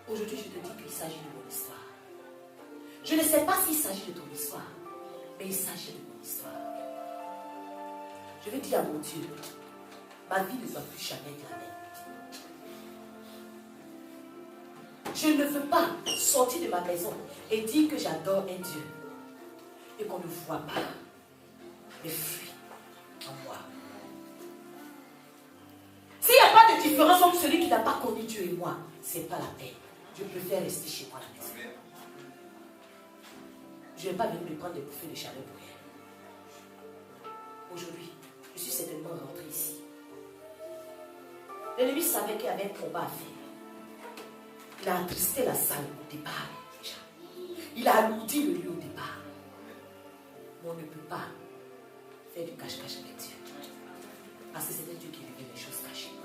Aujourd'hui, je te dis qu'il s'agit de mon histoire. Je ne sais pas s'il s'agit de ton histoire, mais il s'agit de mon histoire. Je vais dire à mon Dieu, ma vie ne doit plus jamais être la même. Je ne veux pas sortir de ma maison et dire que j'adore un Dieu et qu'on ne voit pas les fruits en moi. S'il n'y a pas de différence entre celui qui n'a pas connu Dieu et moi, ce n'est pas la peine. Je préfère rester chez moi à la maison. Je ne vais pas venir me prendre des bouffées de chaleur pour rien. Aujourd'hui, je suis certainement rentré ici. L'ennemi savait qu'il y avait un combat à faire. Il a attristé la salle au départ déjà. Il a alourdi le lieu au départ. Mais on ne peut pas faire du cache-cache avec Dieu. Parce que c'est Dieu qui révèle les choses cachées.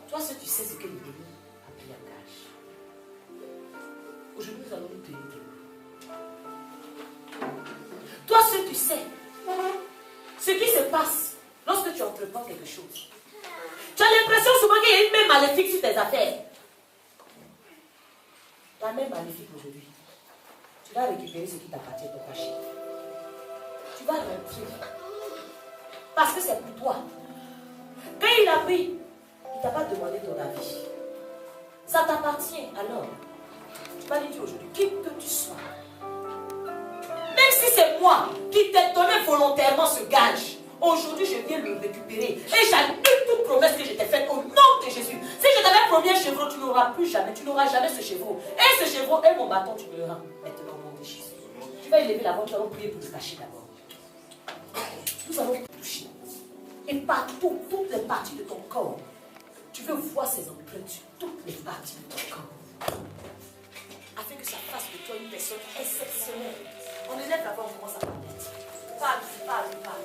Toi, seul, tu sais ce que l'ennemi a pris en cache. Aujourd'hui, nous allons nous tenir debout. Toi seul tu sais ce qui se passe lorsque tu entreprends quelque chose. Tu as l'impression souvent qu'il y a une main maléfique sur tes affaires. La main maléfique aujourd'hui, tu vas récupérer ce qui t'appartient, ton cachet. Tu vas rentrer. Parce que c'est pour toi. Quand il a pris, il ne t'a pas demandé ton avis. Ça t'appartient alors. Tu vas lui dire aujourd'hui, qui que tu sois. Même si c'est moi qui t'ai donné volontairement ce gage, aujourd'hui je viens le récupérer. Et j'annule toute promesse que je t'ai faite au nom de Jésus. Si je t'avais promis un chevreau, tu n'auras plus jamais, tu n'auras jamais ce chevreau. Et ce chevreau et mon bâton, tu me le rends maintenant au nom de Jésus. Tu vas élever la voix, nous allons prier pour te cacher d'abord. Nous allons te toucher. Et partout, toutes les parties de ton corps, tu veux voir ces empreintes sur toutes les parties de ton corps. Afin que ça fasse de toi une personne exceptionnelle. On élève la voix, on commence à parler. Parle, parle, parle.